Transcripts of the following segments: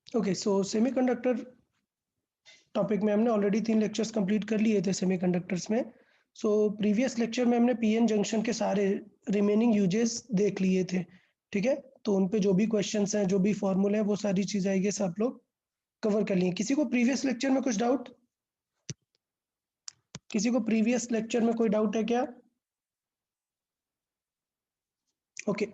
Okay, सो semiconductor topic में हमने already 3 lectures complete कर लिए थे सेमीकंडक्टर्स में। सो प्रीवियस लेक्चर में हमने पीएन जंक्शन के सारे रिमेनिंग यूजेस देख लिए थे, ठीक है? तो उन पे जो भी क्वेश्चंस हैं, जो भी फॉर्मूले हैं, वो सारी चीज़ें आई गेस आप लोग कवर कर लिए। किसी को प्रीवियस लेक्चर में कुछ डाउट? किसी को प्रीवियस लेक्चर में कोई डाउट है क्या? ओके,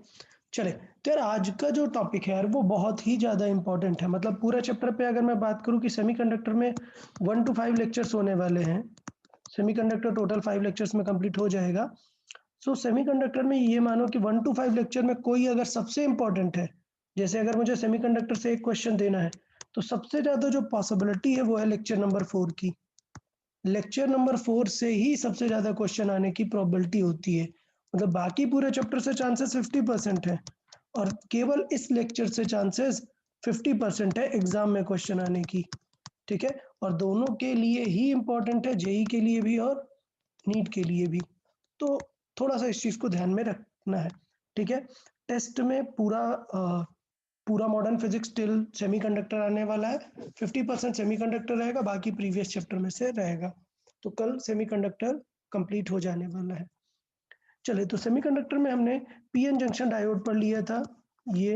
चले। तो यार आज का जो टॉपिक है यार वो बहुत ही ज़्यादा इम्पोर्टेंट है। मतलब पूरा चैप्टर पे अगर मैं बात करूँ कि सेमीकंडक्टर में 1 to 5 लेक्चर्स होने वाले हैं। सेमीकंडक्टर टोटल 5 लेक्चर्स में कंप्लीट हो जाएगा। सो सेमीकंडक्टर में ये मानो कि 1 to 5 लेक्चर में कोई अगर सबसे इम्पोर्टेंट है, जैसे अगर मुझे सेमीकंडक्टर से एक क्वेश्चन देना है, तो सबसे ज़्यादा जो पॉसिबिलिटी है वो है लेक्चर नंबर 4 की। लेक्चर नंबर 4 से ही सबसे ज़्यादा क्वेश्चन आने की प्रोबेबिलिटी होती है। मतलब बाकी पूरे चैप्टर से चांसेस 50% है और केवल इस लेक्चर से चांसेस 50% है एग्जाम में क्वेश्चन आने की, ठीक है? और दोनों के लिए ही इम्पोर्टेंट है, जेई के लिए भी और नीट के लिए भी। तो थोड़ा-सा इस चीज़ को ध्यान में रखना है, ठीक है? टेस्ट में पूरा मॉडर्न फिजिक्स टिल सेमीकंडक्टर आने वाला है। 50% सेमीकंडक्टर रहेगा, बाकी प्रीवियस चैप्टर में से रहेगा। तो कल सेमीकंडक्टर कंप्लीट हो जाने वाला है। चलिए, तो सेमीकंडक्टर में हमने पीएन जंक्शन डायोड पढ़ लिया था, ये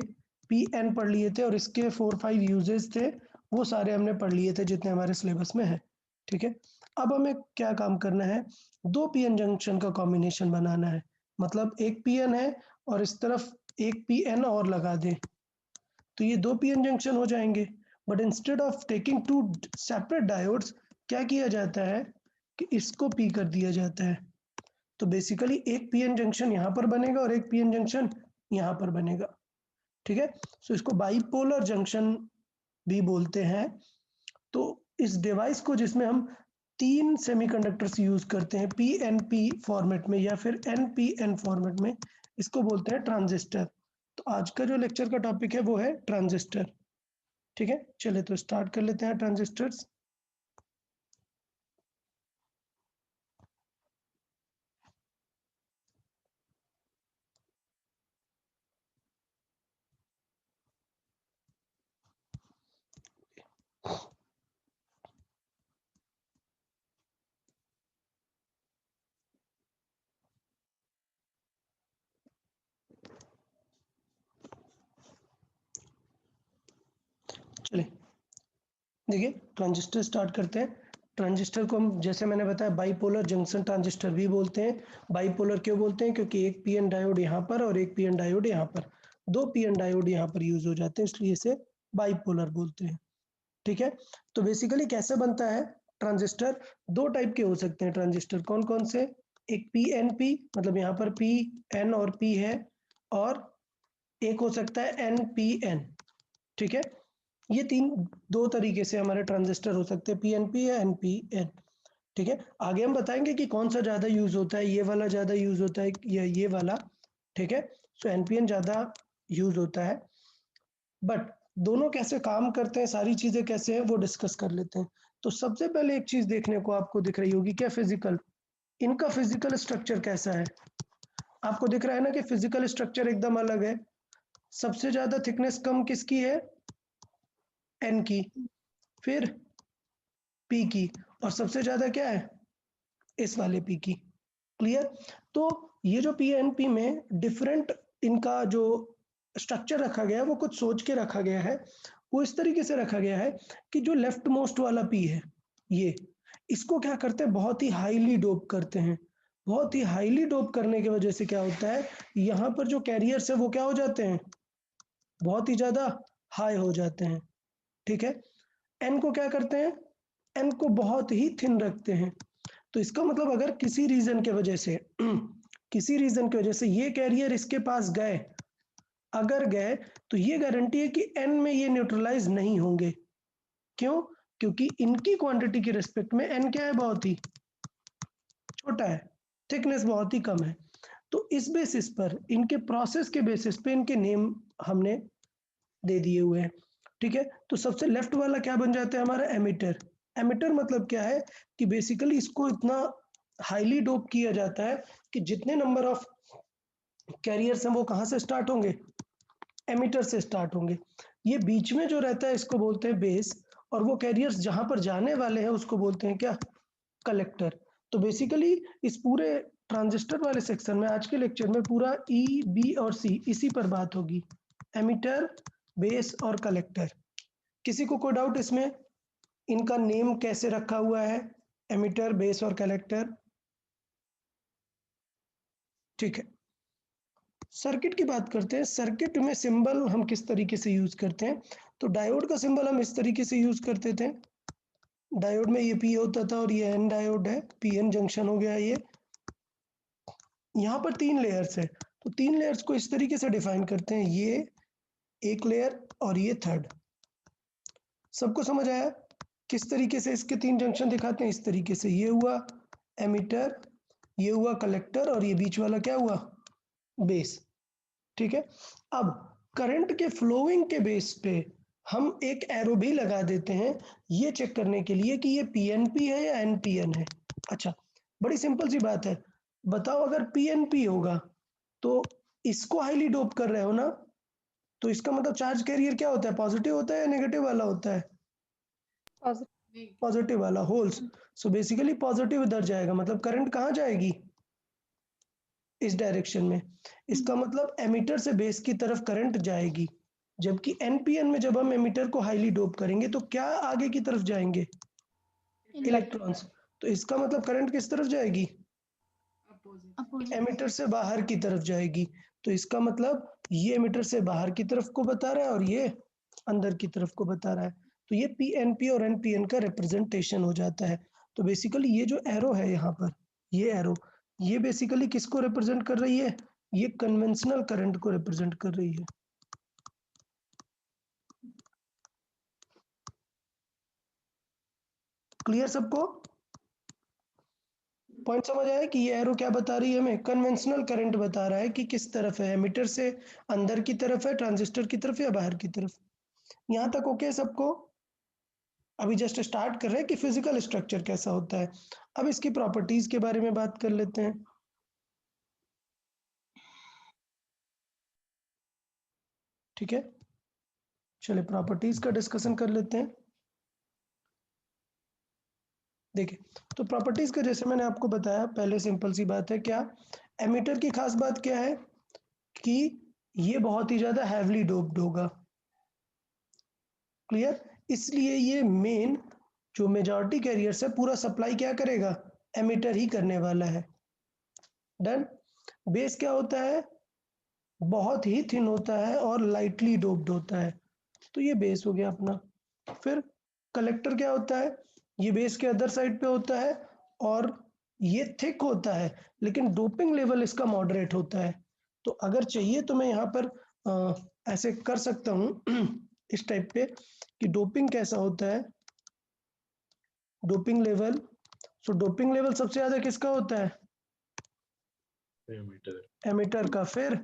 पीएन पढ़ लिए थे और इसके 4-5 यूजेस थे, वो सारे हमने पढ़ लिए थे जितने हमारे सिलेबस में है, ठीक है? अब हमें क्या काम करना है, 2 पीएन जंक्शन का कॉम्बिनेशन बनाना है। मतलब एक पीएन है और इस तरफ एक पीएन और लगा दें, तो ये 2 पीएन जंक्शन हो जाएंगे। But instead of taking 2 separate diodes, क्या किया जाता है कि इसको पी कर दिया जाता है। तो बेसिकली एक पीएन जंक्शन यहाँ पर बनेगा और एक पीएन जंक्शन यहाँ पर बनेगा, ठीक है? सो इसको बाइपोलर जंक्शन भी बोलते हैं। तो इस डिवाइस को जिसमें हम 3 सेमीकंडक्टर्स यूज करते हैं पीएनपी फॉर्मेट में या फिर एनपीएन फॉर्मेट में, इसको बोलते हैं ट्रांजिस्टर। तो आज का जो लेक्चर का टॉपिक है वो है ट्रांजिस्टर, ठीक है? चलिए तो स्टार्ट कर लेते हैं ट्रांजिस्टर्स। चलिए, देखिए ट्रांजिस्टर स्टार्ट करते हैं। ट्रांजिस्टर को हम, जैसे मैंने बताया, बाइपोलर जंक्शन ट्रांजिस्टर भी बोलते हैं। बाइपोलर क्यों बोलते हैं? क्योंकि एक पीएन डायोड यहाँ पर और एक पीएन डायोड यहाँ पर, 2 पीएन डायोड यहाँ पर यूज हो जाते हैं, इसलिए इसे बाइपोलर बोलते हैं, ठीक है? तो बेसिकली कैसे बनता है ट्रांजिस्टर? 2 टाइप के हो सकते हैं ट्रांजिस्टर। कौन-कौन से? एक पीएनपी, मतलब यहाँ पर पी, एन और पी है, और एक हो सकता है एनपीएन, ठीक है? ये 2 तरीके से हमारे ट्रांजिस्टर हो सकते हैं, पीएनपी या एनपीएन, ठीक है? आगे हम बताएंगे कि कौन सा ज़्यादा यूज़ होता है, ये वाला ज़्यादा यूज़ होता है या ये वाला, ठीक है? सो एनपीएन ज़्यादा यूज़ होता है, बट दोनों कैसे काम करते हैं, सारी चीज़ें कैसे हैं, वो डिस्कस कर लेते हैं। तो सबसे पहले एक चीज़ देखने को आपको दिख रही होगी, क्या? फिजिकल। इनका फिजिकल स्ट्रक्चर कैसा है? आपको दिख रहा है ना कि फिजिकल स्ट्रक्चर एकदम अलग है। सबसे ज़्यादा थिकनेस कम किसकी है? एन की, फिर पी की, और सबसे ज़्यादा क्या है? इस वाले पी की। क्लियर? तो ये जो पीएनपी में डिफरेंट इनका जो स्ट्रक्चर रखा गया है वो कुछ सोच के रखा गया है। वो इस तरीके से रखा गया है कि जो लेफ्ट मोस्ट वाला पी है, ये, इसको क्या करते हैं, बहुत ही हाईली डोप करते हैं। बहुत ही हाईली डोप करने की वजह से क्या होता है, यहाँ पर जो कैरियर्स है वो क्या हो जाते हैं, बहुत ही ज़्यादा हाई हो जाते हैं, ठीक है? एन को क्या करते हैं, एन को बहुत ही थिन रखते हैं। तो इसका मतलब अगर किसी रीजन के वजह से किसी रीजन की वजह से ये कैरियर इसके पास गए, अगर गए, तो ये गारंटी है कि एन में ये न्यूट्रलाइज नहीं होंगे। क्यों? क्योंकि इनकी क्वांटिटी के रिस्पेक्ट में एन क्या है, बहुत ही छोटा है, थिकनेस बहुत ही कम है। तो इस बेसिस पर, इनके प्रोसेस के बेसिस पे इनके नेम हमने दे दिए हुए हैं, ठीक है? तो सबसे लेफ्ट वाला क्या बन जाता है हमारा? एमिटर। एमिटर मतलब क्या है कि बेसिकली इसको इतना हाईली डोप किया जाता है कि जितने नंबर ऑफ कैरियर्स हैं वो कहाँ से स्टार्ट होंगे? एमिटर से स्टार्ट होंगे। ये बीच में जो रहता है इसको बोलते हैं बेस, और वो कैरियर्स जहां पर जाने वाले हैं उसको बोलते हैं क्या, कलेक्टर। तो बेसिकली इस पूरे ट्रांजिस्टर वाले सेक्शन में आज के लेक्चर में पूरा ई, बी और सी इसी पर बात होगी, एमिटर, बेस और कलेक्टर। किसी को कोई डाउट इसमें, इनका नेम कैसे रखा हुआ है, एमिटर, बेस और कलेक्टर? ठीक है, सर्किट की बात करते हैं। सर्किट में सिंबल हम किस तरीके से यूज करते हैं, तो डायोड का सिंबल हम इस तरीके से यूज करते थे। डायोड में ये पी होता था और ये एन डायोड है, पीएन जंक्शन हो गया ये। यहाँ पर 3 लेयर्स है, तो 3 लेयर्स को इस तरीके से डिफाइन करते हैं, ये एक लेयर और ये थर्ड। सबको समझ आया किस तरीके से इसके 3 जंक्शन दिखाते हैं? इस तरीके से, ये हुआ एमिटर, ये हुआ कलेक्टर और ये बीच वाला क्या हुआ, बेस। ठीक है, अब करंट के फ्लोइंग के बेस पे हम एक एरो भी लगा देते हैं ये चेक करने के लिए कि ये पीएनपी है या एनपीएन है। अच्छा, बड़ी सिंपल सी बात है, बताओ अगर पीएनपी होगा तो इसको हाईली डोप कर रहे हो ना, तो इसका मतलब चार्ज कैरियर क्या होता है, पॉजिटिव होता है या नेगेटिव वाला होता है? पॉजिटिव वाला, होल्स। सो बेसिकली पॉजिटिव इधर जाएगा, मतलब करंट कहाँ जाएगी, इस डायरेक्शन में। इसका मतलब एमिटर से बेस की तरफ करंट जाएगी, जबकि एनपीएन में जब हम एमिटर को हाईली डोप करेंगे तो क्या आगे की तरफ जाएंगे, इलेक्ट्रॉन्स। तो इसका मतलब करंट किस तरफ जाएगी, एमिटर से बाहर की तरफ जाएगी। तो इसका मतलब ये एमिटर से बाहर की तरफ को बता रहा है और ये अंदर की तरफ को बता रहा है। तो ये पीएनपी और एनपीएन का रिप्रेजेंटेशन हो जाता है। तो बेसिकली ये जो एरो है यहाँ पर, ये एरो, ये बेसिकली किसको रिप्रेजेंट कर रही है, ये कन्वेंशनल करंट को रिप्रेजेंट कर रही है। क्लियर सबको, पॉइंट समझ आया कि ये एरो क्या बता रही है हमें, कन्वेंशनल करंट बता रहा है कि किस तरफ है, एमिटर से अंदर की तरफ है, ट्रांजिस्टर की तरफ या बाहर की तरफ। यहाँ तक ओके सबको? अभी जस्ट स्टार्ट कर रहे हैं कि फिजिकल स्ट्रक्चर कैसा होता है। अब इसकी प्रॉपर्टीज के बारे में बात कर लेते हैं। ठीक है, चलिए प्रॉपर्टीज का डिस्कशन कर लेते हैं। देखिए, तो प्रॉपर्टीज का जैसे मैंने आपको बताया पहले, सिंपल सी बात है, क्या एमिटर की खास बात क्या है कि ये बहुत ही ज्यादा हैवली डोप्ड होगा। क्लियर, इसलिए ये मेन जो मेजॉरिटी कैरियर्स है पूरा सप्लाई क्या करेगा, एमिटर ही करने वाला है। डन। बेस क्या होता है, बहुत ही थिन होता है और लाइटली डोप्ड होता है, तो ये बेस हो गया अपना। फिर कलेक्टर क्या होता है, ये बेस के अदर साइड पे होता है और ये थिक होता है, लेकिन डोपिंग लेवल इसका मॉडरेट होता है। तो अगर चाहिए तो मैं यहाँ पर ऐसे कर सकता हूँ इस टाइप पे कि डोपिंग कैसा होता है, डोपिंग लेवल। सो डोपिंग लेवल सबसे ज्यादा किसका होता है, एमिटर का, फिर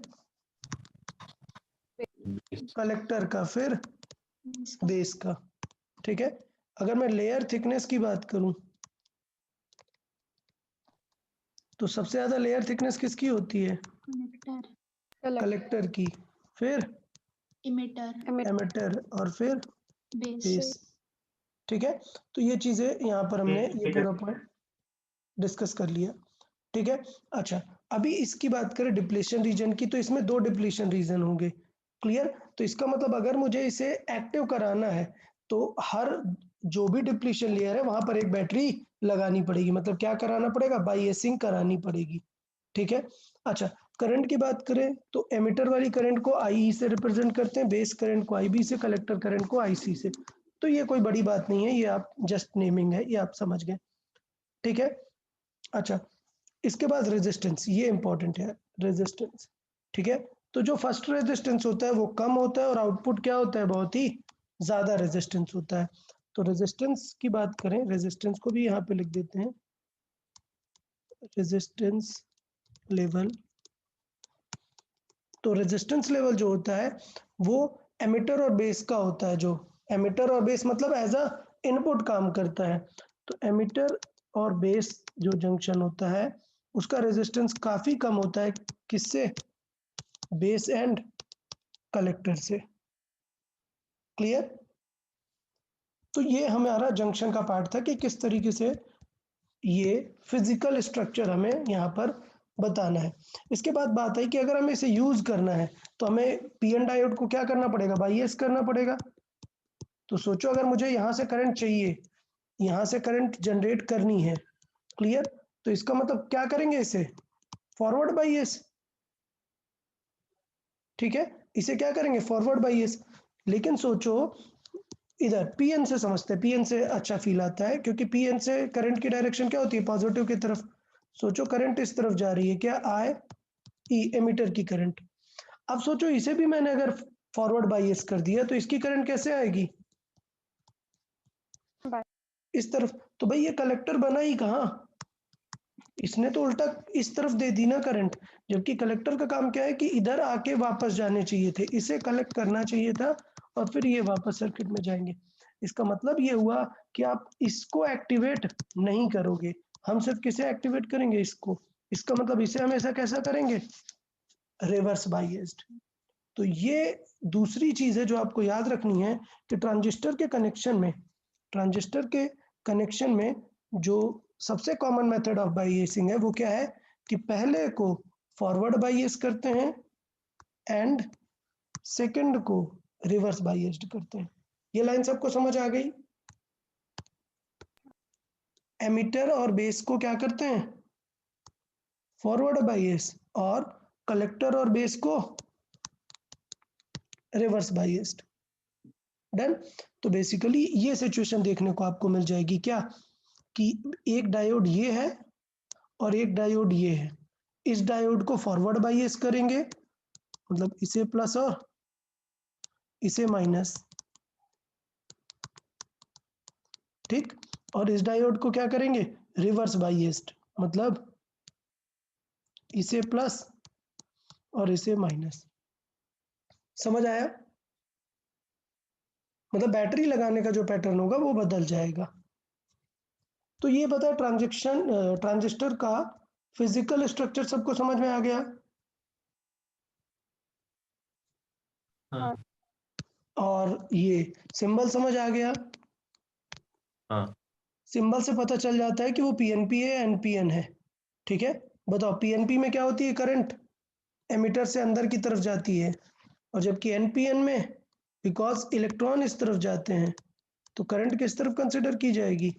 कलेक्टर का, फिर बेस का। ठीक है, अगर मैं लेयर थिकनेस की बात करूं तो सबसे ज्यादा लेयर थिकनेस किसकी होती है, कलेक्टर की, फिर एमिटर और फिर बेस। ठीक है, तो ये चीजें यहाँ पर हमने ये पूरा पॉइंट डिस्कस कर लिया। ठीक है, अच्छा अभी इसकी बात करें डिप्लीशन रीजन की, तो इसमें 2 डिप्लीशन रीजन होंगे। क्लियर, तो इसका मतलब अगर मुझे इसे एक्टिव कराना है तो हर जो भी डिप्लीशन लेयर है वहां पर एक बैटरी लगानी पड़ेगी, मतलब क्या कराना पड़ेगा, बाईएसिंग करानी पड़ेगी। ठीक है, अच्छा करंट की बात करें तो एमिटर वाली करंट को आई से रिप्रेजेंट करते हैं, बेस करंट को आईबी से, कलेक्टर करंट को आईसी से। तो ये कोई बड़ी बात नहीं है, ये आप जस्ट नेमिंग है, ये आप समझ गए। ठीक है, अच्छा इसके बाद रेजिस्टेंस, ये इंपॉर्टेंट है, रेजिस्टेंस। ठीक है, तो जो फर्स्ट रेजिस्टेंस होता है वो कम होता है और आउटपुट क्या होता है, बहुत ही ज्यादा रेजिस्टेंस होता है। तो रेजिस्टेंस की बात करें, रेजिस्टेंस को भी यहाँ पे लिख देते हैं, रेजिस्टेंस लेवल। तो रेजिस्टेंस लेवल जो होता है वो एमिटर और बेस का होता है, जो एमिटर और बेस मतलब एज अ इनपुट काम करता है। तो एमिटर और बेस जो जंक्शन होता है उसका रेजिस्टेंस काफी कम होता है, किससे, बेस एंड कलेक्टर से। क्लियर? तो ये हमारा जंक्शन का पार्ट था कि किस तरीके से ये फिजिकल स्ट्रक्चर हमें यहाँ पर बताना है। इसके बाद बात है कि अगर हमें इसे यूज करना है तो हमें पीएन डायोड को क्या करना पड़ेगा, बाई एस करना पड़ेगा। तो सोचो अगर मुझे यहाँ से करंट चाहिए, यहाँ से करंट जनरेट करनी है, क्लियर? तो इसका मतलब क्या करेंगे, इसे फॉरवर्ड बाई एस। ठीक है, इसे क्या करेंगे, फॉरवर्ड बाई एस। लेकिन सोचो इधर पीएन से समझते हैं, पीएन से अच्छा फील आता है क्योंकि पीएन से करंट की डायरेक्शन क्या होती है, पॉजिटिव की तरफ। सोचो करंट इस तरफ जा रही है, क्या, आई ई एमीटर की करंट। अब सोचो इसे भी मैंने अगर फॉरवर्ड बाईएस कर दिया तो इसकी करंट कैसे आएगी, इस तरफ। तो भाई ये कलेक्टर बना ही कहाँ, इसने तो उल्टा इस तरफ दे दी ना करंट, जबकि कलेक्टर का काम क्या है कि इधर आके वापस जाने चाहिए थे, इसे कलेक्ट करना चाहिए था और फिर ये वापस सर्किट में जाएंगे। इसका मतलब ये हुआ कि आप इसको एक्टिवेट नहीं करोगे, हम सिर्फ किसे एक्टिवेट करेंगे, इसको। इसका मतलब इसे हमेशा कैसा करेंगे, रिवर्स बाइस्ड। तो ये दूसरी चीज है जो आपको याद रखनी है कि ट्रांजिस्टर के कनेक्शन में जो सबसे कॉमन मेथड ऑफ बाइएसिंग है वो क्या है कि पहले को फॉरवर्ड बाइएस करते हैं एंड सेकंड को रिवर्स बाइएस्ड करते हैं। ये लाइन सबको समझ आ गई? एमीटर और बेस को क्या करते हैं, फॉरवर्ड बाइएस, और कलेक्टर और बेस को रिवर्स बाइएस्ड। डन। तो बेसिकली ये सिचुएशन देखने को आपको मिल जाएगी क्या, कि एक डायोड ये है और एक डायोड ये है। इस डायोड को फॉरवर्ड बाइएस करेंगे, मतलब इसे प्लस और इसे माइनस, ठीक। और इस डायोड को क्या करेंगे, रिवर्स बाइएस्ड, मतलब इसे प्लस और इसे माइनस। समझ आया? मतलब बैटरी लगाने का जो पैटर्न होगा वो बदल जाएगा। तो ये पता है ट्रांजिस्टर का फिजिकल स्ट्रक्चर सबको समझ में आ गया? हाँ और ये सिंबल समझ आ गया? हाँ सिंबल से पता चल जाता है कि वो पीएनपी है, एनपीएन है। ठीक है, बताओ पीएनपी में क्या होती है, करंट एमीटर से अंदर की तरफ जाती है, और जबकि एनपीएन में बिकॉज इलेक्ट्रॉन इस तरफ जाते हैं तो करंट किस तरफ कंसिडर की जाएगी,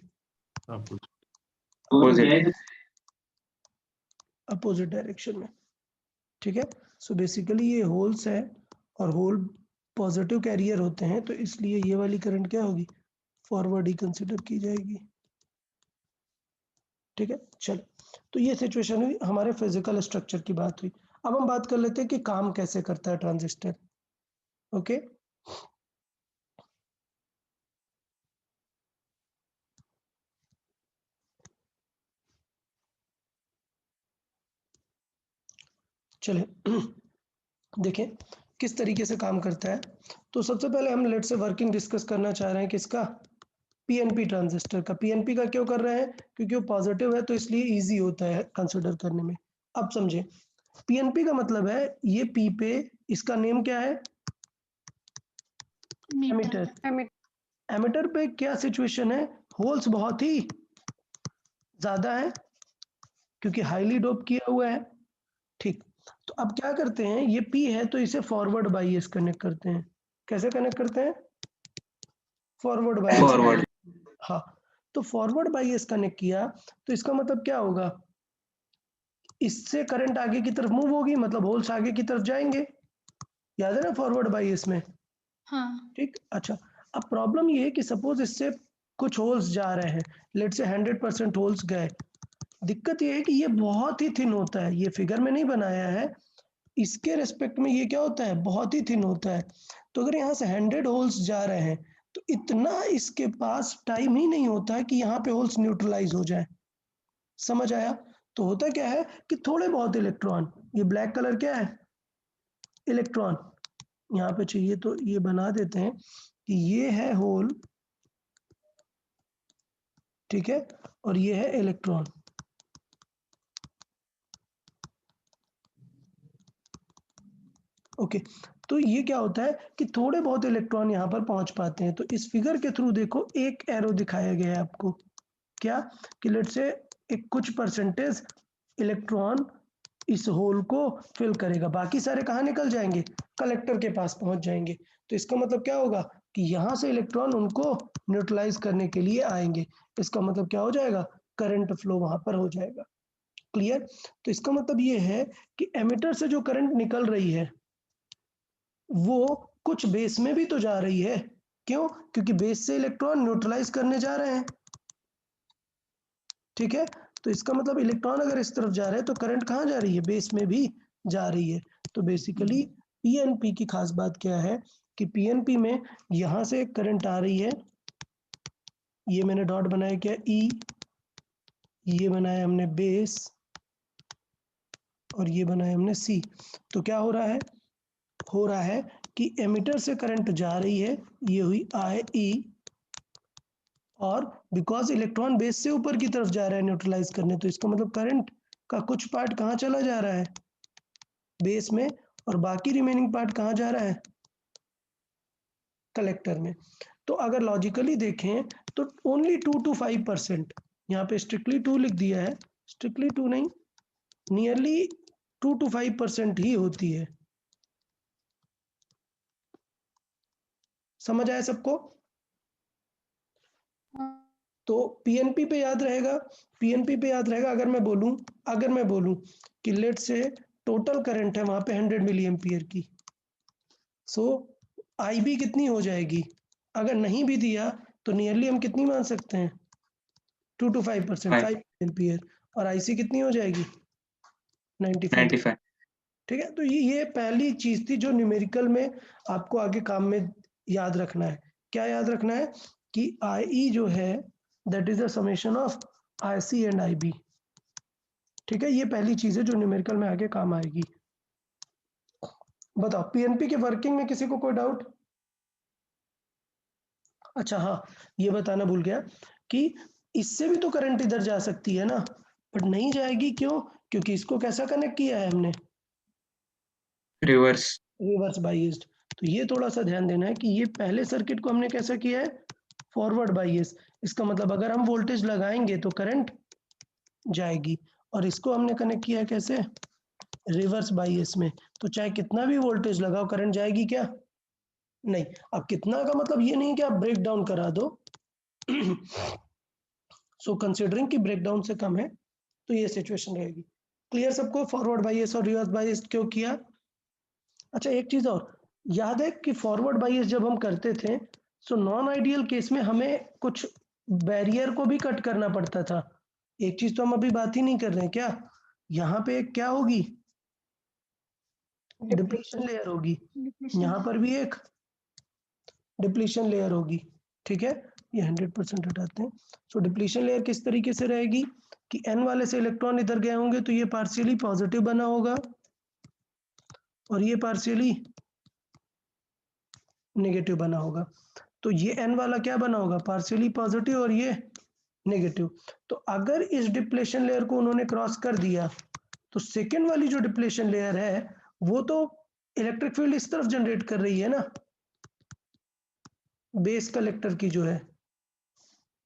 अपोजिट डायरेक्शन में। ठीक है, सो बेसिकली ये होल्स है और होल पॉजिटिव कैरियर होते हैं, तो इसलिए ये वाली करंट क्या होगी, फॉरवर्ड ही कंसिडर की जाएगी। ठीक है, चल। तो ये सिचुएशन हुई, हमारे फिजिकल स्ट्रक्चर की बात हुई। अब हम बात कर लेते हैं कि काम कैसे करता है ट्रांजिस्टर। ओके, चले देखें किस तरीके से काम करता है। तो सबसे पहले हम लेट से वर्किंग डिस्कस करना चाह रहे हैं किसका, पीएनपी ट्रांजिस्टर का। पीएनपी का क्यों कर रहे हैं, क्योंकि वो पॉजिटिव है तो इसलिए इजी होता है कंसिडर करने में। अब समझे, पीएनपी का मतलब है ये पी पे, इसका नेम क्या है, एमीटर। एमीटर पे क्या सिचुएशन है, होल्स बहुत ही ज्यादा है क्योंकि हाईली डोप किया हुआ है। ठीक, तो अब क्या करते हैं, ये पी है तो इसे फॉरवर्ड बाईएस कनेक्ट करते हैं। कैसे कनेक्ट करते हैं, फॉरवर्ड बाईएस। हाँ, तो फॉरवर्ड बाईएस कनेक्ट किया तो इसका मतलब क्या होगा, इससे करंट आगे की तरफ मूव होगी, मतलब होल्स आगे की तरफ जाएंगे। याद है ना फॉरवर्ड बाईएस में? हाँ ठीक, अच्छा। अब प्रॉब्लम ये है कि सपोज इससे कुछ होल्स जा रहे हैं, लेट से 100% होल्स गए। दिक्कत ये है कि ये बहुत ही थिन होता है, ये फिगर में नहीं बनाया है, इसके रेस्पेक्ट में ये क्या होता है, बहुत ही थिन होता है। तो अगर यहाँ से 100 होल्स जा रहे हैं तो इतना इसके पास टाइम ही नहीं होता है कि यहाँ पे होल्स न्यूट्रलाइज हो जाए। समझ आया? तो होता क्या है कि थोड़े बहुत इलेक्ट्रॉन, ये ब्लैक कलर क्या है, इलेक्ट्रॉन, यहाँ पे चाहिए तो ये बना देते हैं कि ये है होल, ठीक है, और ये है इलेक्ट्रॉन। ओके, तो ये क्या होता है कि थोड़े बहुत इलेक्ट्रॉन यहाँ पर पहुंच पाते हैं। तो इस फिगर के थ्रू देखो एक एरो दिखाया गया है आपको, क्या कि लेट्स से एक कुछ परसेंटेज इलेक्ट्रॉन इस होल को फिल करेगा, बाकी सारे कहाँ निकल जाएंगे, कलेक्टर के पास पहुंच जाएंगे। तो इसका मतलब क्या होगा कि यहाँ से इलेक्ट्रॉन उनको न्यूट्रलाइज करने के लिए आएंगे। इसका मतलब क्या हो जाएगा, करंट फ्लो वहां पर हो जाएगा। क्लियर? तो इसका मतलब ये है कि एमिटर से जो करंट निकल रही है वो कुछ बेस में भी तो जा रही है। क्यों? क्योंकि बेस से इलेक्ट्रॉन न्यूट्रलाइज करने जा रहे हैं। ठीक है, तो इसका मतलब इलेक्ट्रॉन अगर इस तरफ जा रहे हैं तो करंट कहाँ जा रही है, बेस में भी जा रही है। तो बेसिकली पीएनपी की खास बात क्या है कि पीएनपी में यहाँ से करंट आ रही है, ये मैंने डॉट बनाया क्या, ई, ये बनाया हमने बेस, और ये बनाया हमने सी। तो क्या हो रहा है कि एमिटर से करंट जा रही है, ये हुई आई ई, और बिकॉज इलेक्ट्रॉन बेस से ऊपर की तरफ जा रहा है न्यूट्रलाइज करने, तो इसका मतलब करंट का कुछ पार्ट कहाँ चला जा रहा है, बेस में, और बाकी रिमेनिंग पार्ट कहाँ जा रहा है, कलेक्टर में। तो अगर लॉजिकली देखें तो ओनली 2 to 5%, यहाँ पे स्ट्रिक्टली 2 लिख दिया है, स्ट्रिक्टली 2 नहीं, नियरली 2 to 5% ही होती है। समझ आया सबको? तो पीएनपी पे याद रहेगा, पीएनपी पे याद रहेगा, अगर मैं बोलूं कि लेट से टोटल करंट है वहां पे 100 मिली एम्पियर की, सो आईबी कितनी हो जाएगी, अगर नहीं भी दिया तो नियरली हम कितनी मान सकते हैं, 2 to 5%, 5 एम्पियर, और आईसी कितनी हो जाएगी, 95। ठीक है, तो ये पहली चीज थी जो न्यूमेरिकल में आपको आगे काम में याद रखना है। क्या याद रखना है कि आई जो है that is the summation of I C and I B. ठीक है, ये पहली चीज है जो न्यूमेरिकल में आगे काम आएगी। बताओ पीएनपी के वर्किंग में किसी को कोई डाउट? अच्छा हाँ, ये बताना भूल गया कि इससे भी तो करंट इधर जा सकती है ना, बट नहीं जाएगी। क्यों? क्योंकि इसको कैसा कनेक्ट किया है हमने, रिवर्स बाइस्ड। तो ये थोड़ा सा ध्यान देना है कि ये पहले सर्किट को हमने कैसा किया है, फॉरवर्ड बाइस। इसका मतलब अगर हम वोल्टेज लगाएंगे तो करंट जाएगी, और इसको हमने कनेक्ट किया है कैसे, रिवर्स बाइस में। तो चाहे कितना भी वोल्टेज लगाओ करंट जाएगी क्या, नहीं। अब कितना का मतलब ये नहीं कि आप ब्रेक डाउन करा दो सो कंसिडरिंग कि ब्रेक डाउन से कम है तो ये सिचुएशन रहेगी। क्लियर सबको, फॉरवर्ड बाइस और रिवर्स बाइस क्यों किया? अच्छा एक चीज और याद है कि फॉरवर्ड बाइस जब हम करते थे सो नॉन आइडियल केस में हमें कुछ बैरियर को भी कट करना पड़ता था। एक चीज तो हम अभी बात ही नहीं कर रहे हैं, क्या यहाँ पे एक क्या होगी, डिप्लीशन लेयर होगी, यहाँ पर भी एक डिप्लीशन लेयर होगी। ठीक है, ये 100% हटाते हैं। सो डिप्लीशन लेयर किस तरीके से रहेगी कि एन वाले से इलेक्ट्रॉन इधर गए होंगे तो ये पार्शियली पॉजिटिव बना होगा, और ये पार्शियली नेगेटिव बना होगा। तो ये एन वाला क्या बना होगा, पार्शियली पॉजिटिव, और ये नेगेटिव। तो अगर इस डिप्लेशन लेयर को उन्होंने क्रॉस कर दिया तो सेकेंड वाली जो डिप्लेशन लेयर है वो तो इलेक्ट्रिक फील्ड इस तरफ जनरेट कर रही है ना, बेस कलेक्टर की जो है।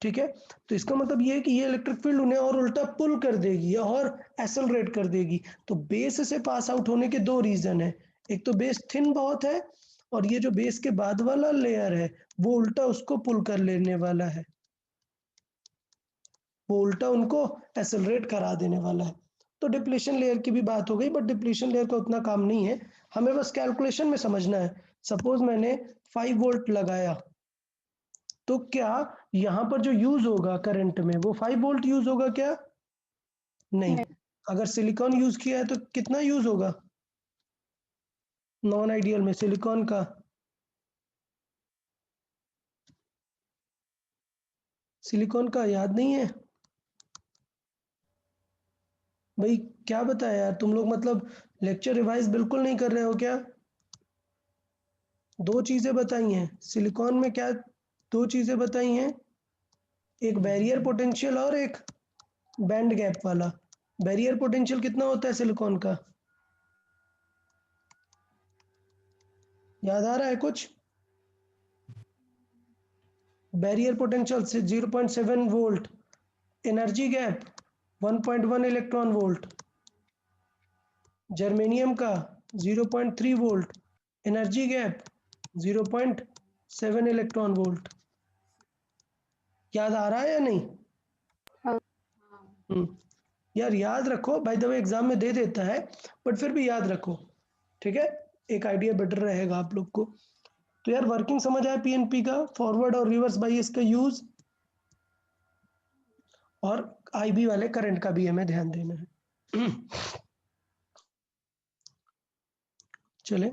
ठीक है, तो इसका मतलब ये है कि ये इलेक्ट्रिक फील्ड उन्हें और उल्टा पुल कर देगी और एक्सेलरेट कर देगी। तो बेस से पास आउट होने के दो रीजन है, एक तो बेस थिन बहुत है, और ये जो बेस के बाद वाला लेयर है वो उल्टा उसको पुल कर लेने वाला है, वो उल्टा उनको एक्सेलरेट करा देने वाला है। तो डिप्लीशन लेयर की भी बात हो गई, बट डिप्लीशन लेयर का उतना काम नहीं है, हमें बस कैलकुलेशन में समझना है। सपोज मैंने 5 वोल्ट लगाया तो क्या यहाँ पर जो यूज होगा करंट में वो 5 वोल्ट यूज होगा क्या, नहीं। अगर सिलिकॉन यूज किया है तो कितना यूज होगा, नॉन आइडियल में सिलिकॉन का, सिलिकॉन का याद नहीं है भाई? क्या बताया यार तुम लोग, मतलब लेक्चर रिवाइज बिल्कुल नहीं कर रहे हो क्या? दो चीजें बताई हैं सिलिकॉन में, क्या दो चीजें बताई हैं, एक बैरियर पोटेंशियल और एक बैंड गैप वाला। बैरियर पोटेंशियल कितना होता है सिलिकॉन का, याद आ रहा है कुछ? बैरियर पोटेंशियल से 0.7 volt, energy gap 1.1 electron volt, germanium का 0.3 volt, energy gap 0.7 electron volt. याद आ रहा है या नहीं? यार याद रखो, बाय द वे एग्जाम में दे देता है, बट फिर भी याद रखो, ठीक है, एक आइडिया बेटर रहेगा आप लोग को। तो यार वर्किंग समझ आया पीएनपी का, फॉरवर्ड और रिवर्स बायस का यूज, और आईबी वाले करंट का भी हमें ध्यान देना है। चले,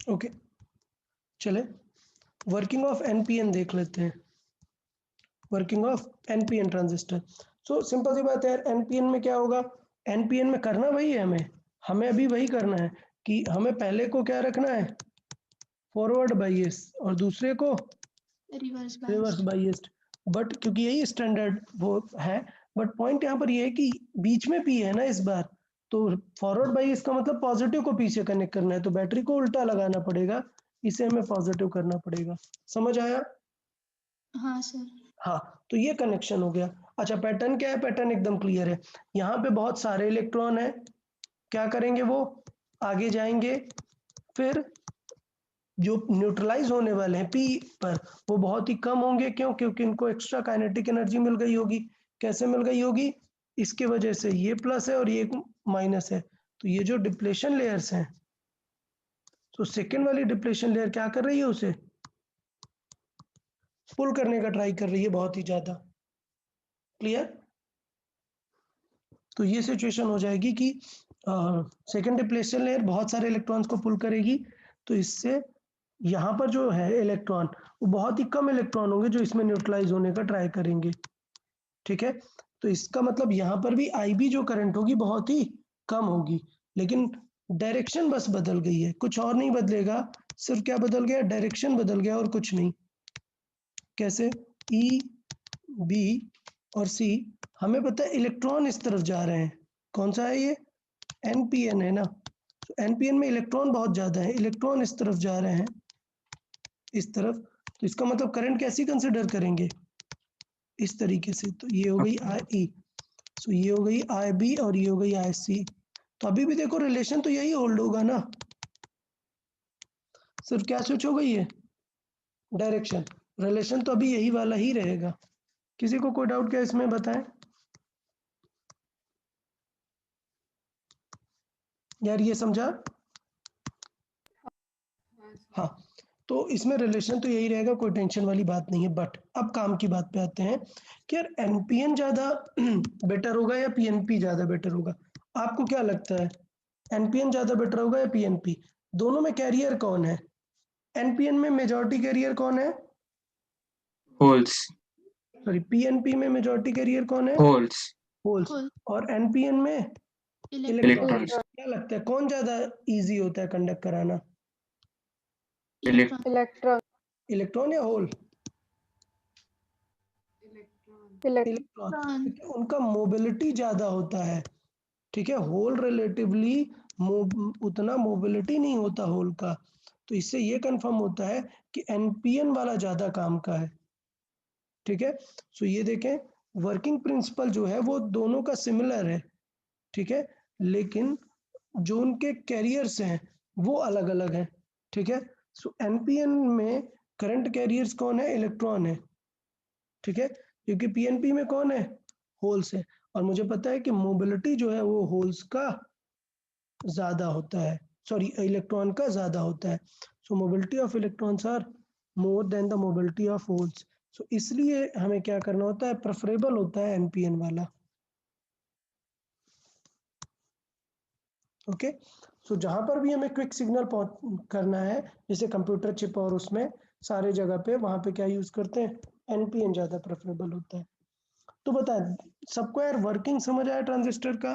ओके, चले वर्किंग ऑफ एनपीएन देख लेते हैं। Working of NPN transistor. So simple सी बात है यार, एनपीएन में क्या होगा, एनपीएन में करना वही है, हमें अभी वही करना है कि हमें पहले को क्या रखना है, फॉरवर्ड बायस, और दूसरे को रिवर्स बायस्ड। बट क्योंकि यही स्टैंडर्ड वो है, बट पॉइंट यहाँ पर ये है कि बीच में पी है ना इस बार, तो फॉरवर्ड बायस का मतलब पॉजिटिव को पी से कनेक्ट करना है, तो बैटरी को उल्टा लगाना पड़ेगा, इसे हमें पॉजिटिव करना पड़ेगा। समझ आया? हाँ सर। हाँ, तो ये कनेक्शन हो गया। अच्छा, पैटर्न क्या है? पैटर्न एकदम क्लियर है, यहाँ पे बहुत सारे इलेक्ट्रॉन है, क्या करेंगे वो, आगे जाएंगे, फिर जो न्यूट्रलाइज होने वाले हैं पी पर, वो बहुत ही कम होंगे। क्यों? क्योंकि इनको एक्स्ट्रा काइनेटिक एनर्जी मिल गई होगी। कैसे मिल गई होगी? इसके वजह से ये प्लस है और ये माइनस है, तो ये जो डिप्लेशन लेयर्स हैं, तो सेकेंड वाली डिप्लेशन लेयर क्या कर रही है, उसे पुल करने का ट्राई कर रही है बहुत ही ज्यादा। क्लियर? तो ये सिचुएशन हो जाएगी कि सेकेंड डिप्लेशन लेयर बहुत सारे इलेक्ट्रॉन्स को पुल करेगी, तो इससे यहाँ पर जो है इलेक्ट्रॉन, वो बहुत ही कम इलेक्ट्रॉन होंगे जो इसमें न्यूट्रलाइज होने का ट्राई करेंगे। ठीक है, तो इसका मतलब यहाँ पर भी आईबी जो करंट होगी बहुत ही कम होगी, लेकिन डायरेक्शन बस बदल गई है, कुछ और नहीं बदलेगा, सिर्फ क्या बदल गया, डायरेक्शन बदल गया और कुछ नहीं। कैसे? ई, बी और सी, हमें पता है इलेक्ट्रॉन इस तरफ जा रहे हैं, कौन सा है ये, एनपीएन है ना, तो एनपीएन में इलेक्ट्रॉन बहुत ज्यादा है, इलेक्ट्रॉन इस तरफ जा रहे हैं, इस तरफ, तो इसका मतलब करंट कैसी कंसिडर करेंगे, इस तरीके से। तो ये हो गई आई ई, सो ये हो गई आई बी और ये हो गई आई सी। तो अभी भी देखो रिलेशन तो यही होल्ड होगा ना, सिर्फ क्या स्विच हो गई है, डायरेक्शन, रिलेशन तो अभी यही वाला ही रहेगा। किसी को कोई डाउट क्या इसमें, बताएं यार, ये समझा? हाँ, तो इसमें रिलेशन तो यही रहेगा, कोई टेंशन वाली बात नहीं है। बट अब काम की बात पे आते हैं कि यार एनपीएन ज्यादा बेटर होगा या पीएनपी ज्यादा बेटर होगा? आपको क्या लगता है, एनपीएन ज्यादा बेटर होगा या पीएनपी? दोनों में कैरियर कौन है? एनपीएन में मेजॉरिटी कैरियर कौन है? होल्स। सॉरी, पीएनपी में मेजॉरिटी कैरियर कौन है? होल्स। होल्स। और एनपीएन में इलेक्ट्रॉन। इलेक्ट्रॉन्स। क्या लगता है कौन ज्यादा इजी होता है कंडक्ट कराना, इलेक्ट्रॉन। इलेक्ट्रॉन या होल? इलेक्ट्रॉन, क्योंकि उनका मोबिलिटी ज्यादा होता है। ठीक है, होल रिलेटिवली उतना मोबिलिटी नहीं होता होल का, तो इससे ये कंफर्म होता है कि एनपीएन वाला ज्यादा काम का है। ठीक है, सो ये देखें, वर्किंग प्रिंसिपल जो है वो दोनों का सिमिलर है, ठीक है, लेकिन जो उनके कैरियर्स हैं वो अलग अलग हैं। ठीक है, सो एनपीएन में करंट कैरियर्स कौन है, इलेक्ट्रॉन है। ठीक है, क्योंकि पीएनपी में कौन है, होल्स है, और मुझे पता है कि मोबिलिटी जो है वो होल्स का ज्यादा होता है, सॉरी इलेक्ट्रॉन का ज्यादा होता है। So mobility of electrons are more than the mobility of holes. So इसलिए हमें क्या करना होता है, प्रेफरेबल होता है एनपीएन वाला। ओके, सो जहां पर भी हमें क्विक सिग्नल करना है, जैसे कंप्यूटर चिप और उसमें सारे जगह पे, वहां पे क्या यूज करते हैं, एनपीएन ज्यादा प्रेफरेबल होता है। तो बताएं सबको यार, वर्किंग समझ आया ट्रांजिस्टर का?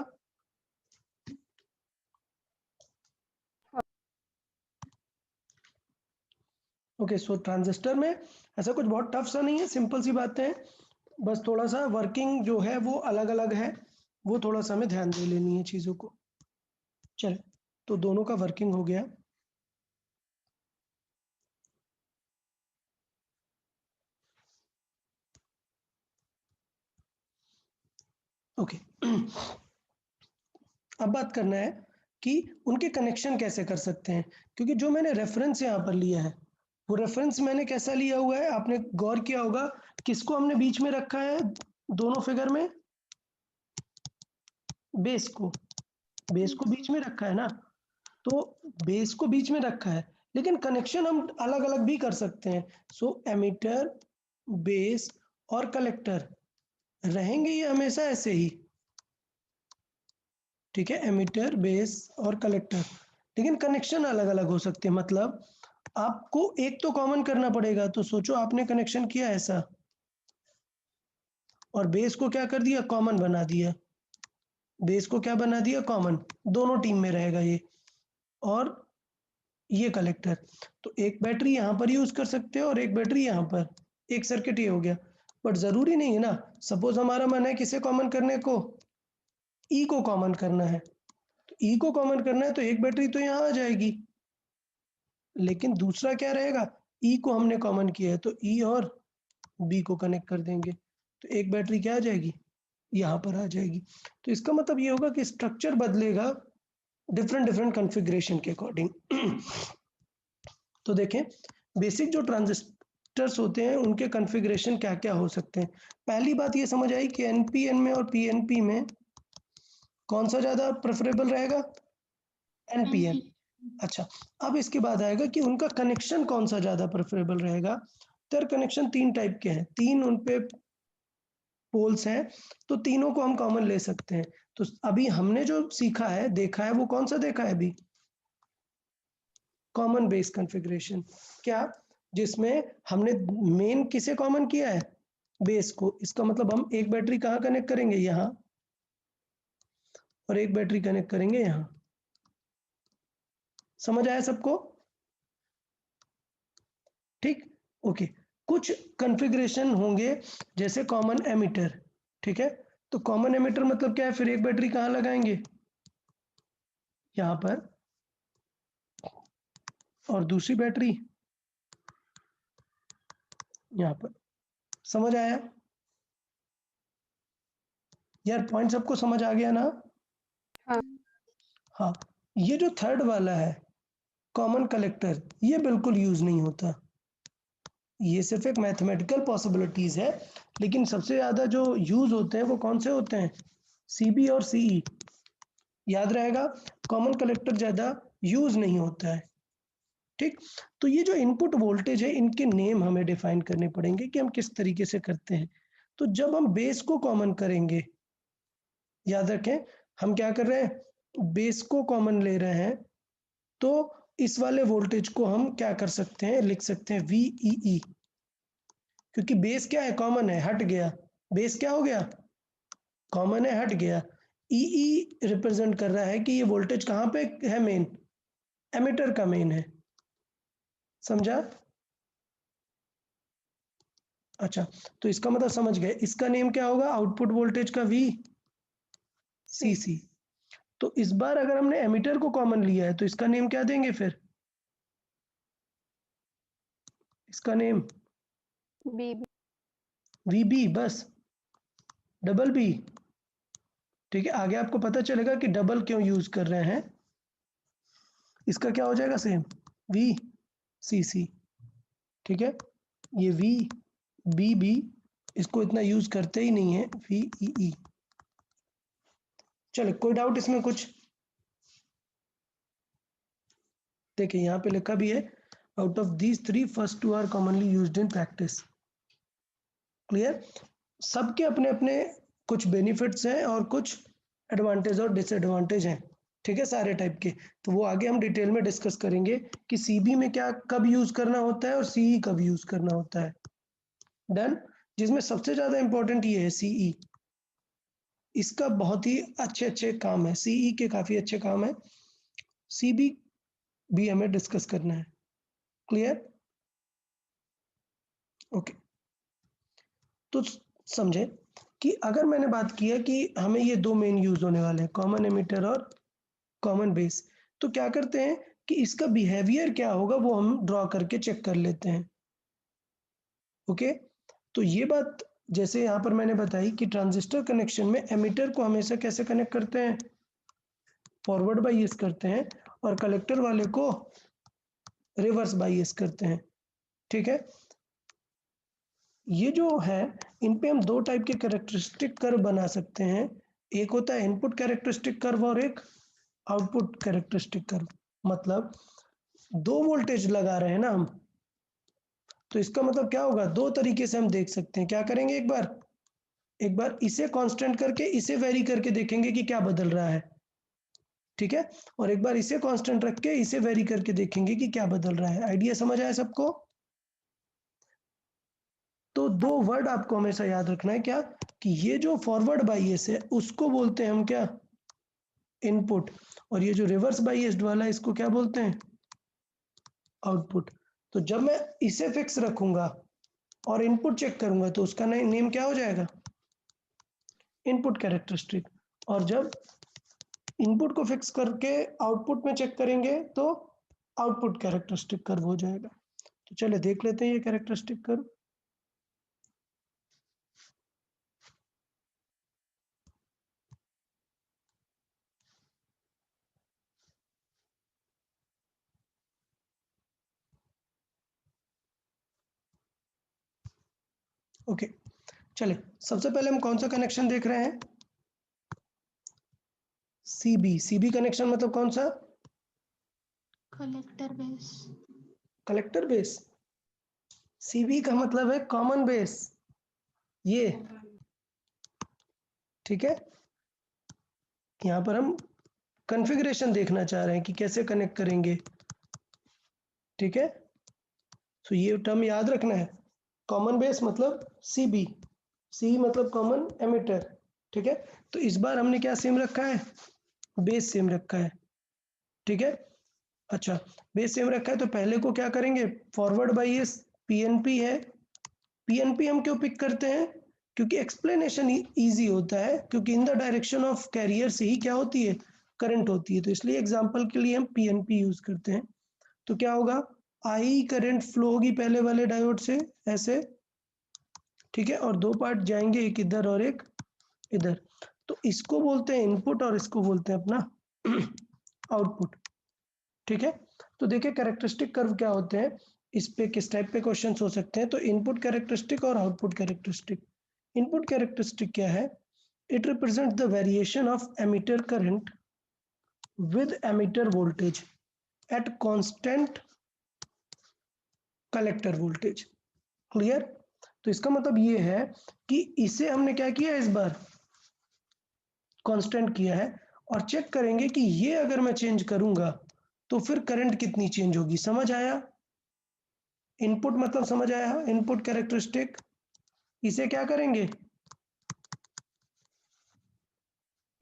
ओके, सो ट्रांजिस्टर में ऐसा कुछ बहुत टफ सा नहीं है, सिंपल सी बातें हैं, बस थोड़ा सा वर्किंग जो है वो अलग अलग है, वो थोड़ा सा हमें ध्यान दे लेनी है चीज़ों को। चले, तो दोनों का वर्किंग हो गया। ओके, अब बात करना है कि उनके कनेक्शन कैसे कर सकते हैं, क्योंकि जो मैंने रेफरेंस यहाँ पर लिया है वो रेफरेंस मैंने कैसा लिया हुआ है, आपने गौर किया होगा किसको हमने बीच में रखा है दोनों फिगर में, बेस को, बेस को बीच में रखा है ना, तो बेस को बीच में रखा है, लेकिन कनेक्शन हम अलग अलग भी कर सकते हैं। सो एमीटर, बेस और कलेक्टर रहेंगे ये हमेशा ऐसे ही, ठीक है, एमीटर, बेस और कलेक्टर, लेकिन कनेक्शन अलग अलग हो सकते हैं। मतलब आपको एक तो कॉमन करना पड़ेगा, तो सोचो आपने कनेक्शन किया ऐसा और बेस को क्या कर दिया, कॉमन बना दिया, बेस को क्या बना दिया, कॉमन, दोनों टीम में रहेगा ये, और ये कलेक्टर, तो एक बैटरी यहाँ पर यूज कर सकते हो और एक बैटरी यहाँ पर, एक सर्किट ये हो गया। बट जरूरी नहीं है ना, सपोज हमारा मन है किसे कॉमन करने को, ई को कॉमन करना है, तो ई को कॉमन करना है तो एक बैटरी तो यहाँ आ जाएगी, लेकिन दूसरा क्या रहेगा, ई को हमने कॉमन किया है तो ई और बी को कनेक्ट कर देंगे, तो एक बैटरी क्या आ जाएगी, यहाँ पर आ जाएगी। तो इसका मतलब ये होगा कि स्ट्रक्चर बदलेगा डिफरेंट डिफरेंट कॉन्फ़िगरेशन के अकॉर्डिंग। तो देखें, बेसिक जो ट्रांजिस्टर्स होते हैं उनके कॉन्फ़िगरेशन क्या क्या हो सकते हैं। पहली बात ये समझ आई कि एनपीएन में और पीएनपी में कौन सा ज़्यादा प्रेफरेबल रहेगा, एनपीएन। अच्छा, अब इसके बाद आएगा कि उनका कनेक्शन कौन सा ज़्यादा प्रेफरेबल रहेगा। तो यार कनेक्शन तीन टाइप के हैं, तीन उन पे पोल्स हैं, तो तीनों को हम कॉमन ले सकते हैं। तो अभी हमने जो सीखा है, देखा है, वो कौन सा देखा है अभी, कॉमन बेस कॉन्फ़िगरेशन। क्या, जिसमें हमने मेन किसे कॉमन किया है, बेस को, इसका मतलब हम एक बैटरी कहाँ कनेक्ट करेंगे, यहाँ, और एक बैटरी कनेक्ट करेंगे यहाँ। समझ आया सबको, ठीक, ओके। कुछ कॉन्फ़िगरेशन होंगे जैसे कॉमन एमिटर, ठीक है, तो कॉमन एमिटर मतलब क्या है, फिर एक बैटरी कहाँ लगाएंगे, यहाँ पर, और दूसरी बैटरी यहाँ पर। समझ आया यार, पॉइंट सबको समझ आ गया ना। हाँ, ये जो थर्ड वाला है कॉमन कलेक्टर, ये बिल्कुल यूज नहीं होता, ये सिर्फ एक मैथमेटिकल पॉसिबिलिटीज है, लेकिन सबसे ज्यादा जो यूज होते हैं वो कौन से होते हैं, सीबी और सीई, याद रहेगा, कॉमन कलेक्टर ज्यादा यूज नहीं होता है, ठीक। तो ये जो इनपुट वोल्टेज है इनके नेम हमें डिफाइन करने पड़ेंगे कि हम किस तरीके से करते हैं। तो जब हम बेस को कॉमन करेंगे, याद रखें, हम क्या कर रहे हैं, बेस को कॉमन ले रहे हैं, तो इस वाले वोल्टेज को हम क्या कर सकते हैं, लिख सकते हैं VEE, क्योंकि बेस क्या है, कॉमन है, हट गया, बेस क्या हो गया, कॉमन है, हट गया। EE रिप्रेजेंट कर रहा है कि ये वोल्टेज कहाँ पे है, मेन, एमिटर का मेन है, समझा। अच्छा, तो इसका मतलब समझ गए, इसका नेम क्या होगा, आउटपुट वोल्टेज का VCC। तो इस बार अगर हमने एमिटर को कॉमन लिया है तो इसका नेम क्या देंगे फिर, इसका नेम VB, बस, डबल बी, ठीक है। आगे आपको पता चलेगा कि डबल क्यों यूज कर रहे हैं, इसका क्या हो जाएगा, सेम VCC, ठीक है। ये VBB इसको इतना यूज करते ही नहीं है, VEE। चलो, कोई डाउट इसमें कुछ, देखिए यहाँ पे लिखा भी है, out of these three first two are commonly used in practice. Clear, सबके अपने अपने कुछ बेनिफिट्स हैं और कुछ एडवांटेज और डिसएडवांटेज हैं, ठीक है, सारे टाइप के। तो वो आगे हम डिटेल में डिस्कस करेंगे कि सीबी में क्या कब यूज करना होता है और सीई कब यूज करना होता है, डन। जिसमें सबसे ज्यादा इंपॉर्टेंट ये है सीई, इसका बहुत ही अच्छे अच्छे काम है, सीई के काफी अच्छे काम है, सीबी भी हमें डिस्कस करना है, क्लियर। ओके, तो समझे कि अगर मैंने बात किया कि हमें ये दो मेन यूज होने वाले हैं, कॉमन एमिटर और कॉमन बेस, तो क्या करते हैं कि इसका बिहेवियर क्या होगा वो हम ड्रॉ करके चेक कर लेते हैं। ओके, तो ये बात जैसे यहाँ पर मैंने बताई कि ट्रांजिस्टर कनेक्शन में एमिटर को हमेशा कैसे कनेक्ट करते हैं, फॉरवर्ड बायस करते हैं, और कलेक्टर वाले को रिवर्स बायस करते हैं। ठीक है, ये जो है इन पे हम दो टाइप के कैरेक्टरिस्टिक कर्व बना सकते हैं, एक होता है इनपुट कैरेक्टरिस्टिक कर्व और एक आउटपुट कैरेक्टरिस्टिक कर्व। मतलब दो वोल्टेज लगा रहे हैं ना हम, तो इसका मतलब क्या होगा, दो तरीके से हम देख सकते हैं। क्या करेंगे, एक बार इसे कांस्टेंट करके इसे वेरी करके देखेंगे कि क्या बदल रहा है। ठीक है, और एक बार इसे कांस्टेंट रख के इसे वेरी करके देखेंगे कि क्या बदल रहा है। आइडिया समझ आया सबको? तो दो वर्ड आपको हमेशा याद रखना है, क्या कि ये जो फॉरवर्ड बायस है उसको बोलते हैं हम क्या, इनपुट, और ये जो रिवर्स बायस्ड वाला है इसको क्या बोलते हैं, आउटपुट। तो जब मैं इसे फिक्स रखूंगा और इनपुट चेक करूंगा तो उसका नेम क्या हो जाएगा, इनपुट कैरेक्टरिस्टिक। और जब इनपुट को फिक्स करके आउटपुट में चेक करेंगे तो आउटपुट कैरेक्टरिस्टिक कर्व हो जाएगा। तो चलिए देख लेते हैं ये कैरेक्टरिस्टिक कर्व। ओके, चलिए सबसे पहले हम कौन सा कनेक्शन देख रहे हैं, सीबी कनेक्शन मतलब कौन सा, collector base. Collector base. CB का मतलब है कॉमन बेस, ये। ठीक है, यहाँ पर हम कॉन्फ़िगरेशन देखना चाह रहे हैं कि कैसे कनेक्ट करेंगे। ठीक है, तो ये टर्म याद रखना है, कॉमन बेस मतलब सीबी, सी मतलब कॉमन एमिटर। ठीक है, तो इस बार हमने क्या सेम रखा है, बेस सेम रखा है। ठीक है, अच्छा, बेस सेम रखा है तो पहले को क्या करेंगे, फॉरवर्ड बायस पीएनपी है। पीएनपी हम क्यों पिक करते हैं, क्योंकि एक्सप्लेनेशन इजी होता है, क्योंकि in the direction of carrier से ही क्या होती है, करंट होती है। तो इसलिए एग्जांपल के लिए हम पीएनपी यूज करते हैं। तो क्या होगा, आई करंट फ्लो होगी पहले वाले डायोड से ऐसे। ठीक है, और दो पार्ट जाएंगे, एक इधर और एक इधर। तो इसको बोलते हैं इनपुट और इसको बोलते हैं अपना आउटपुट। ठीक है, तो देखिए कैरेक्टरिस्टिक कर्व क्या होते हैं, इस पे किस टाइप के क्वेश्चंस हो सकते हैं। तो इनपुट कैरेक्टरिस्टिक और आउटपुट कैरेक्टरिस्टिक। इनपुट कैरेक्टरिस्टिक क्या है, it represent the variation of emitter current with emitter voltage at constant collector voltage. Clear? तो इसका मतलब ये है कि इसे हमने क्या किया इस बार, कांस्टेंट किया है, और चेक करेंगे कि ये अगर मैं चेंज करूंगा तो फिर करंट कितनी चेंज होगी। समझ आया, इनपुट मतलब समझ आया, इनपुट कैरेक्टरिस्टिक। इसे क्या करेंगे,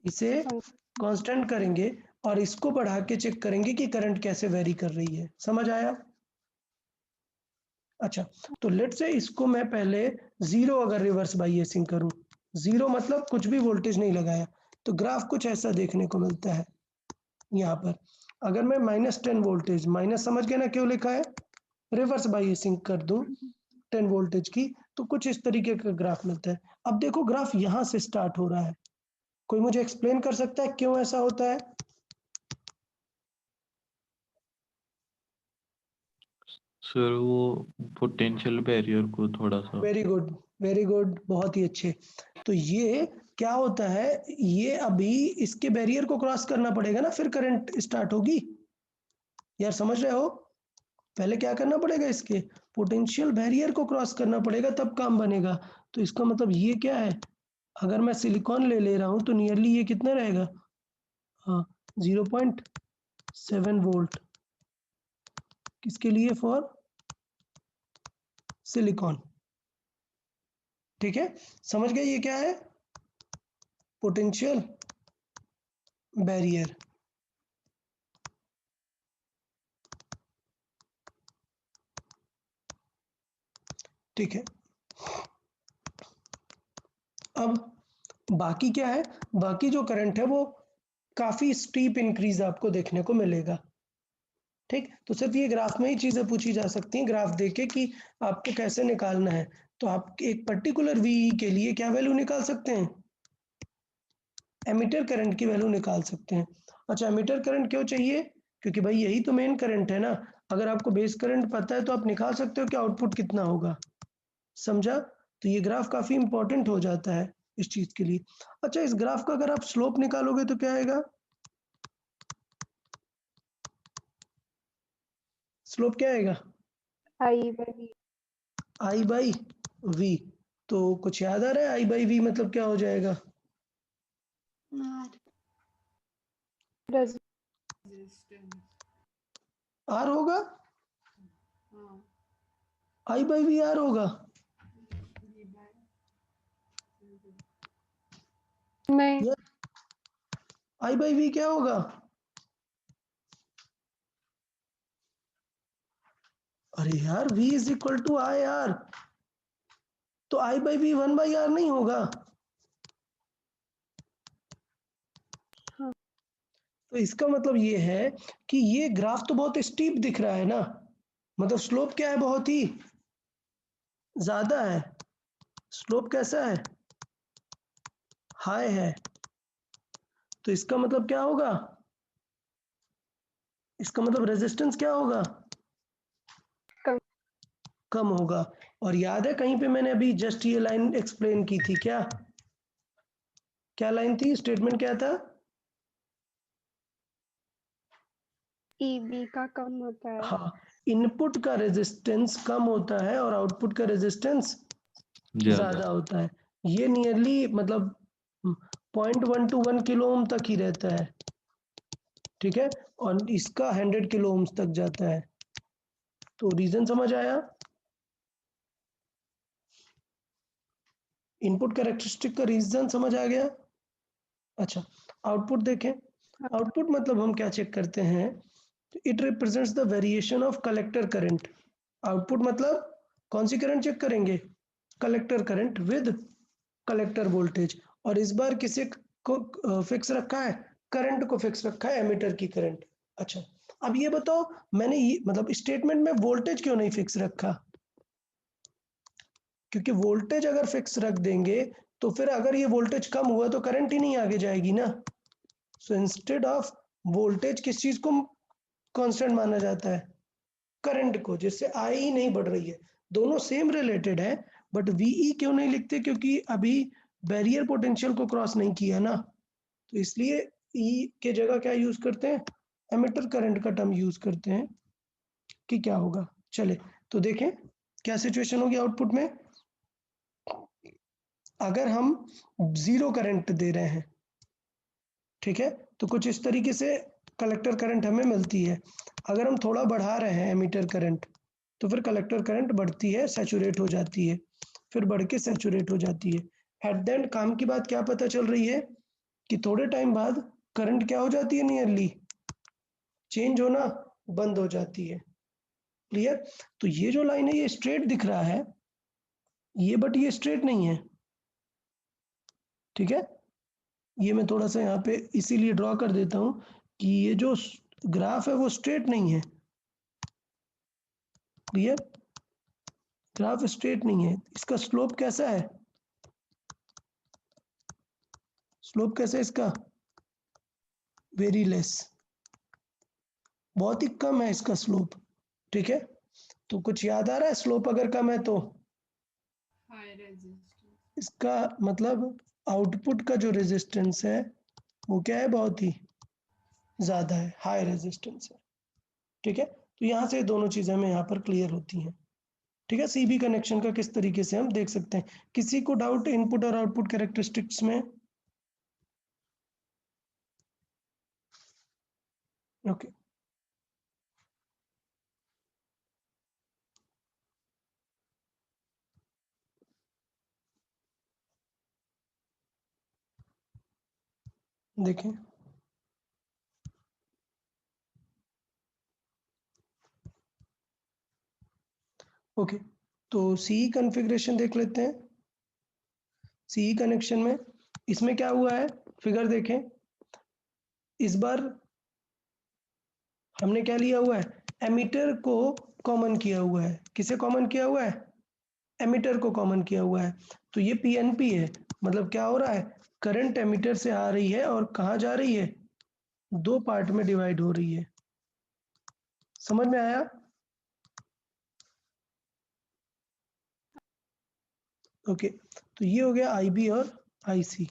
इसे कांस्टेंट करेंगे और इसको बढ़ा के चेक करेंगे कि करंट कैसे वेरी कर रही है। समझ आया? अच्छा, तो लेट से इसको मैं पहले जीरो अगर रिवर्स बायसिंग करूं, जीरो मतलब कुछ भी वोल्टेज नहीं लगाया, तो ग्राफ कुछ ऐसा देखने को मिलता है। यहाँ पर अगर मैं -10 वोल्टेज, माइनस समझ गए ना क्यों लिखा है, रिवर्स बायसिंग कर दूं 10 वोल्टेज की, तो कुछ इस तरीके का ग्राफ मिलता है। अब देखो ग्राफ यहाँ से स्टार्ट हो रहा है, कोई मुझे एक्सप्लेन कर सकता है क्यों ऐसा होता है? सर वो पोटेंशियल बैरियर को थोड़ा सा। वेरी गुड, वेरी गुड, बहुत ही अच्छे। तो ये क्या होता है, ये अभी इसके बैरियर को क्रॉस करना पड़ेगा ना, फिर करंट स्टार्ट होगी। यार समझ रहे हो, पहले क्या करना पड़ेगा, इसके पोटेंशियल बैरियर को क्रॉस करना पड़ेगा तब काम बनेगा। तो इसका मतलब ये क्या है, अगर मैं सिलिकॉन ले रहा हूं तो नियरली ये कितना रहेगा, हाँ 0.7 वोल्ट, किसके लिए, फॉर सिलिकॉन। ठीक है, समझ गए ये क्या है, पोटेंशियल बैरियर। ठीक है। अब बाकी क्या है, बाकी जो करंट है वो काफी स्टीप इंक्रीज आपको देखने को मिलेगा। ठीक, तो सिर्फ ये ग्राफ में ही चीजें पूछी जा सकती हैं, ग्राफ देके कि आपको कैसे निकालना है। तो आप एक पर्टिकुलर वी के लिए क्या वैल्यू निकाल सकते हैं, एमीटर करंट की वैल्यू निकाल सकते हैं। अच्छा, एमीटर करंट क्यों चाहिए, क्योंकि भाई यही तो मेन करंट है ना। अगर आपको बेस करंट पता है तो आप निकाल सकते हो कि आउटपुट कितना होगा, समझा। तो ये ग्राफ काफी इंपॉर्टेंट हो जाता है इस चीज के लिए। अच्छा, इस ग्राफ का अगर आप स्लोप निकालोगे तो क्या आएगा, स्लोप क्या आएगा, आई बाई वी। तो कुछ याद आ रहा है, आई बाई वी मतलब क्या हो जाएगा, आर होगा, आई बाई वी आर होगा। नहीं, आई बाई वी क्या होगा, अरे यार v is equal to I R, तो आई बाई वी 1/r नहीं होगा। हाँ। तो इसका मतलब ये है कि ये ग्राफ तो बहुत स्टीप दिख रहा है ना, मतलब स्लोप क्या है, बहुत ही ज्यादा है। स्लोप कैसा है, हाई है। तो इसका मतलब क्या होगा, इसका मतलब रेजिस्टेंस क्या होगा, कम। कम होगा। और याद है कहीं पे मैंने अभी जस्ट ये लाइन एक्सप्लेन की थी, क्या क्या लाइन थी, स्टेटमेंट क्या था, ईबी का कम होता है। हाँ, इनपुट का रेजिस्टेंस कम होता है और आउटपुट का रेजिस्टेंस ज्यादा। ज्यादा होता है। ये नियरली मतलब 0.1 to 1 किलो ओम तक ही रहता है, ठीक है, और इसका 100 किलो ओम्स तक जाता है। तो रीजन समझ आया, इनपुट कैरेक्टरिस्टिक का रीजन समझ आ गया। अच्छा, आउटपुट देखें। आउटपुट मतलब हम क्या चेक करते हैं, it represents the variation of collector current. Output मतलब कौन सी करंट चेक करेंगे, collector current with collector voltage. और इस बार किसी को फिक्स रखा है, करंट को फिक्स रखा है, एमीटर की करंट। अच्छा, अब ये बताओ, मैंने ये मतलब स्टेटमेंट में वोल्टेज क्यों नहीं फिक्स रखा, क्योंकि वोल्टेज अगर फिक्स रख देंगे तो फिर अगर ये वोल्टेज कम हुआ तो करंट ही नहीं आगे जाएगी ना। सो इंस्टेड ऑफ वोल्टेज किस चीज को कांस्टेंट माना जाता है, करंट को, जिससे आई ही नहीं बढ़ रही है। दोनों सेम रिलेटेड है, बट वीई क्यों नहीं लिखते, क्योंकि अभी बैरियर पोटेंशियल को क्रॉस नहीं किया ना, तो इसलिए ई के जगह क्या यूज करते हैं, एमिटर करंट का टर्म यूज करते हैं कि क्या होगा। चले तो देखें क्या सिचुएशन होगी आउटपुट में, अगर हम जीरो करंट दे रहे हैं, ठीक है, तो कुछ इस तरीके से कलेक्टर करंट हमें मिलती है। अगर हम थोड़ा बढ़ा रहे हैं एमीटर करंट, तो फिर कलेक्टर करंट बढ़ती है, सैचुरेट हो जाती है, फिर बढ़ के सैचुरेट हो जाती है। एट द एंड काम की बात क्या पता चल रही है कि थोड़े टाइम बाद करंट क्या हो जाती है, नियरली चेंज होना बंद हो जाती है। क्लियर। तो ये जो लाइन है ये स्ट्रेट दिख रहा है, ये बट ये स्ट्रेट नहीं है, ठीक है। ये मैं थोड़ा सा यहाँ पे इसीलिए ड्रॉ कर देता हूँ कि ये जो ग्राफ है वो स्ट्रेट नहीं है। क्लियर, ग्राफ स्ट्रेट नहीं है। इसका स्लोप कैसा है, स्लोप कैसा है इसका, वेरी लेस, बहुत ही कम है इसका स्लोप, ठीक है। तो कुछ याद आ रहा है, स्लोप अगर कम है तो इसका मतलब आउटपुट का जो रेजिस्टेंस है वो क्या है, बहुत ही ज्यादा है, हाई रेजिस्टेंस है, ठीक है। तो यहाँ से दोनों चीजें हमें यहाँ पर क्लियर होती हैं, ठीक है। सीबी कनेक्शन का किस तरीके से हम देख सकते हैं, किसी को डाउट इनपुट और आउटपुट कैरेक्टरिस्टिक्स में, ओके। देखें, ओके। तो सी कॉन्फ़िगरेशन देख लेते हैं। सी कनेक्शन में इसमें क्या हुआ है, फिगर देखें। इस बार हमने क्या लिया हुआ है, एमीटर को कॉमन किया हुआ है। किसे कॉमन किया हुआ है, एमीटर को कॉमन किया हुआ है। तो ये पीएनपी है, मतलब क्या हो रहा है, करंट एमीटर से आ रही है और कहाँ जा रही है, दो पार्ट में डिवाइड हो रही है। समझ में आया? ओके, तो ये हो गया आईबी और आईसी।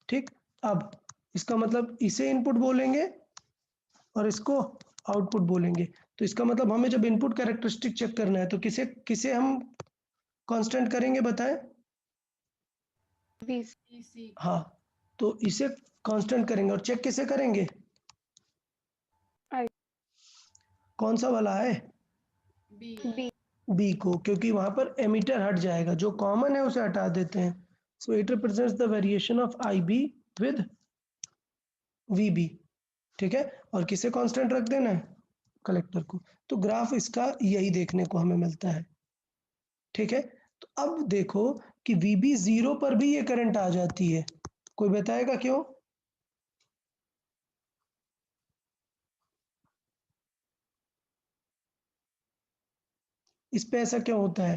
ठीक, अब इसका मतलब इसे इनपुट बोलेंगे और इसको आउटपुट बोलेंगे। तो इसका मतलब हमें जब इनपुट कैरेक्टरिस्टिक चेक करना है तो किसे किसे हम कांस्टेंट करेंगे, बताएं? VC हाँ, तो इसे कांस्टेंट करेंगे और चेक किसे करेंगे, I कौन सा वाला है, B बी को, क्योंकि वहां पर एमीटर हट जाएगा, जो कॉमन है उसे हटा देते हैं। So it represents the variation of I B with V B. ठीक है, और किसे कांस्टेंट रख देना है, कलेक्टर को। तो ग्राफ इसका यही देखने को हमें मिलता है। ठीक है, तो अब देखो कि वीबी 0 पर भी ये करंट आ जाती है, कोई बताएगा क्यों? इस पे ऐसा क्यों होता है?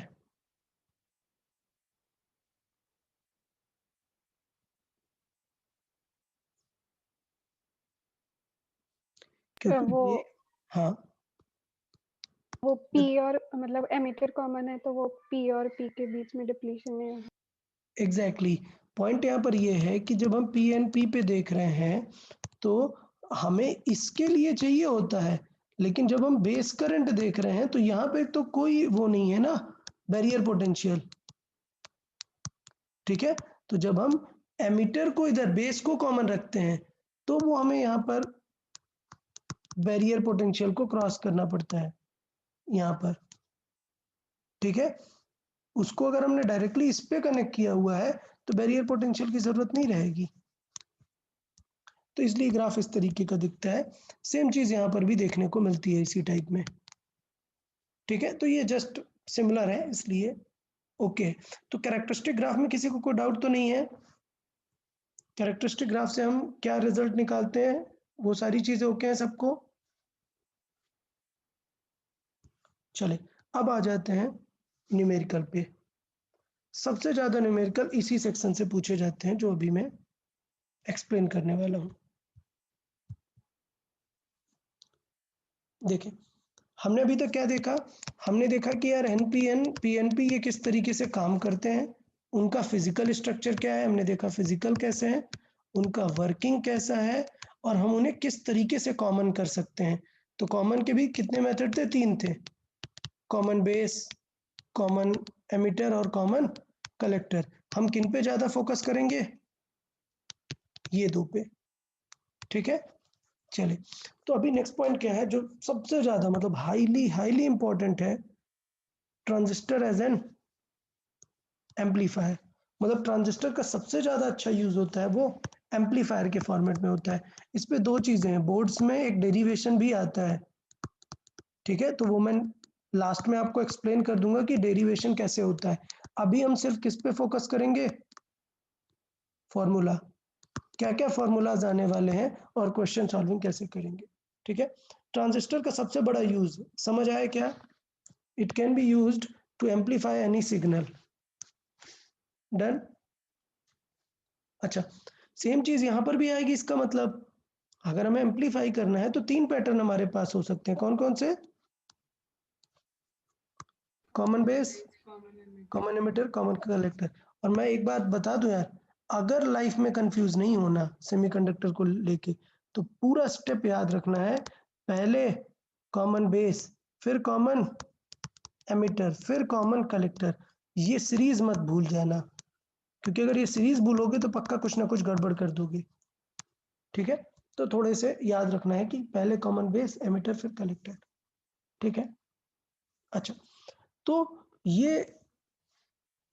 क्योंकि वो ये, हाँ, वो P और मतलब एमीटर कॉमन है तो वो P और P के बीच में डिप्लीशन है। एग्जैक्टली पॉइंट यहाँ पर ये है कि जब हम पी एन पी पे देख रहे हैं तो हमें इसके लिए चाहिए होता है, लेकिन जब हम बेस करंट देख रहे हैं तो यहाँ पे तो कोई वो नहीं है ना, बैरियर पोटेंशियल। ठीक है, तो जब हम एमीटर को इधर बेस को कॉमन रखते हैं तो वो हमें यहाँ पर बैरियर पोटेंशियल को क्रॉस करना पड़ता है यहाँ पर। ठीक है, उसको अगर हमने डायरेक्टली इस पे कनेक्ट किया हुआ है तो बैरियर पोटेंशियल की जरूरत नहीं रहेगी। तो इसलिए ग्राफ इस तरीके का दिखता है। सेम चीज यहाँ पर भी देखने को मिलती है इसी टाइप में। ठीक है, तो ये जस्ट सिमिलर है इसलिए ओके। तो कैरेक्टरिस्टिक ग्राफ में किसी को कोई डाउट तो नहीं है? कैरेक्टरिस्टिक ग्राफ से हम क्या रिजल्ट निकालते हैं, वो सारी चीजें ओके हैं सबको? चले, अब आ जाते हैं न्यूमेरिकल पे। सबसे ज्यादा न्यूमेरिकल इसी सेक्शन से पूछे जाते हैं जो अभी मैं एक्सप्लेन करने वाला हूं। देखिए, हमने अभी तक क्या देखा, हमने देखा कि यार एनपीएन पीएनपी ये किस तरीके से काम करते हैं, उनका फिजिकल स्ट्रक्चर क्या है, हमने देखा फिजिकल कैसे है, उनका वर्किंग कैसा है, और हम उन्हें किस तरीके से कॉमन कर सकते हैं। तो कॉमन के भी कितने मेथड थे, 3 थे, कॉमन बेस, कॉमन एमिटर और कॉमन कलेक्टर। हम किन पे ज्यादा फोकस करेंगे, ये दो पे। ठीक है, चले, तो अभी नेक्स्ट पॉइंट क्या है जो सबसे ज्यादा मतलब हाईली हाईली इंपॉर्टेंट है, ट्रांजिस्टर एज एन एम्पलीफायर। मतलब ट्रांजिस्टर का सबसे ज्यादा अच्छा यूज होता है वो एम्पलीफायर के फॉर्मेट में होता है। इस पे दो चीजें हैं, बोर्ड्स में एक डेरिवेशन भी आता है। ठीक है, तो वो मैं लास्ट में आपको एक्सप्लेन कर दूंगा कि डेरिवेशन कैसे होता है। अभी हम सिर्फ किस पे फोकस करेंगे, फॉर्मूला, क्या क्या फॉर्मूलाज आने वाले हैं और क्वेश्चन सॉल्विंग कैसे करेंगे। ठीक है, ट्रांजिस्टर का सबसे बड़ा यूज समझ आया क्या, it can be used to amplify any signal. Done. अच्छा, सेम चीज यहां पर भी आएगी। इसका मतलब अगर हमें एम्पलीफाई करना है तो 3 पैटर्न हमारे पास हो सकते हैं, कौन कौन से, common base, common emitter, common collector. और मैं एक बात बता दूं यार, अगर लाइफ में कंफ्यूज नहीं होना सेमीकंडक्टर को लेके तो पूरा स्टेप याद रखना है, पहले कॉमन बेस, फिर कॉमन एमिटर, फिर कॉमन कलेक्टर। ये सीरीज मत भूल जाना, क्योंकि अगर ये सीरीज भूलोगे तो पक्का कुछ ना कुछ गड़बड़ कर दोगे। ठीक है, तो थोड़े से याद रखना है कि पहले कॉमन बेस, एमिटर, फिर कलेक्टर। ठीक है, अच्छा, तो ये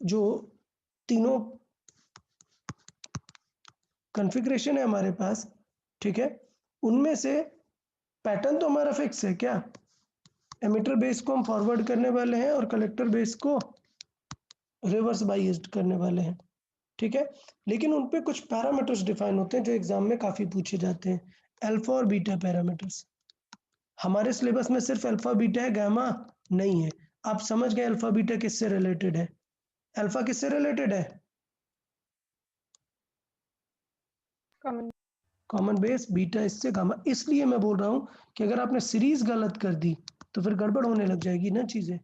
जो तीनों कॉन्फ़िगरेशन है हमारे पास, ठीक है, उनमें से पैटर्न तो हमारा फिक्स है क्या, एमिटर बेस को हम फॉरवर्ड करने वाले हैं और कलेक्टर बेस को रिवर्स बाइस्ड करने वाले हैं, ठीक है। लेकिन उन पे कुछ पैरामीटर्स डिफाइन होते हैं जो एग्जाम में काफी पूछे जाते हैं, अल्फा और बीटा पैरामीटर्स। हमारे सिलेबस में सिर्फ अल्फा बीटा है, गामा नहीं है। आप समझ गए अल्फा बीटा किससे रिलेटेड है? अल्फा किससे रिलेटेड है? कॉमन कॉमन बेस, बीटा इससे, गामा। इसलिए मैं बोल रहा हूँ कि अगर आपने सीरीज गलत कर दी तो फिर गड़बड़ होने लग जाएगी ना चीजें,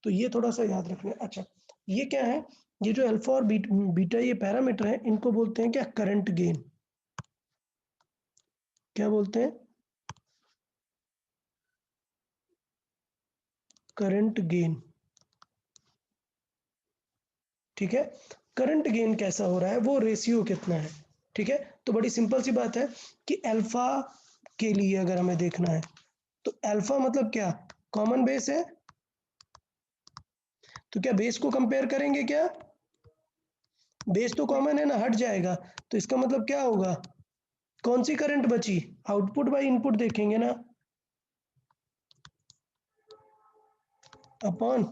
तो ये थोड़ा सा याद रखना। अच्छा, ये क्या है? ये जो अल्फा और बीटा ये पैरामीटर है, इनको बोलते हैं क्या? Current gain. क्या बोलते हैं? करंट गेन, ठीक है। करंट गेन कैसा हो रहा है, वो रेशियो कितना है, ठीक है। तो बड़ी सिंपल सी बात है कि अल्फा के लिए अगर हमें देखना है तो अल्फा मतलब क्या? कॉमन बेस है, तो क्या बेस को कंपेयर करेंगे क्या? बेस तो कॉमन है ना, हट जाएगा, तो इसका मतलब क्या होगा? कौन सी करंट बची? आउटपुट बाय इनपुट देखेंगे ना, अपॉन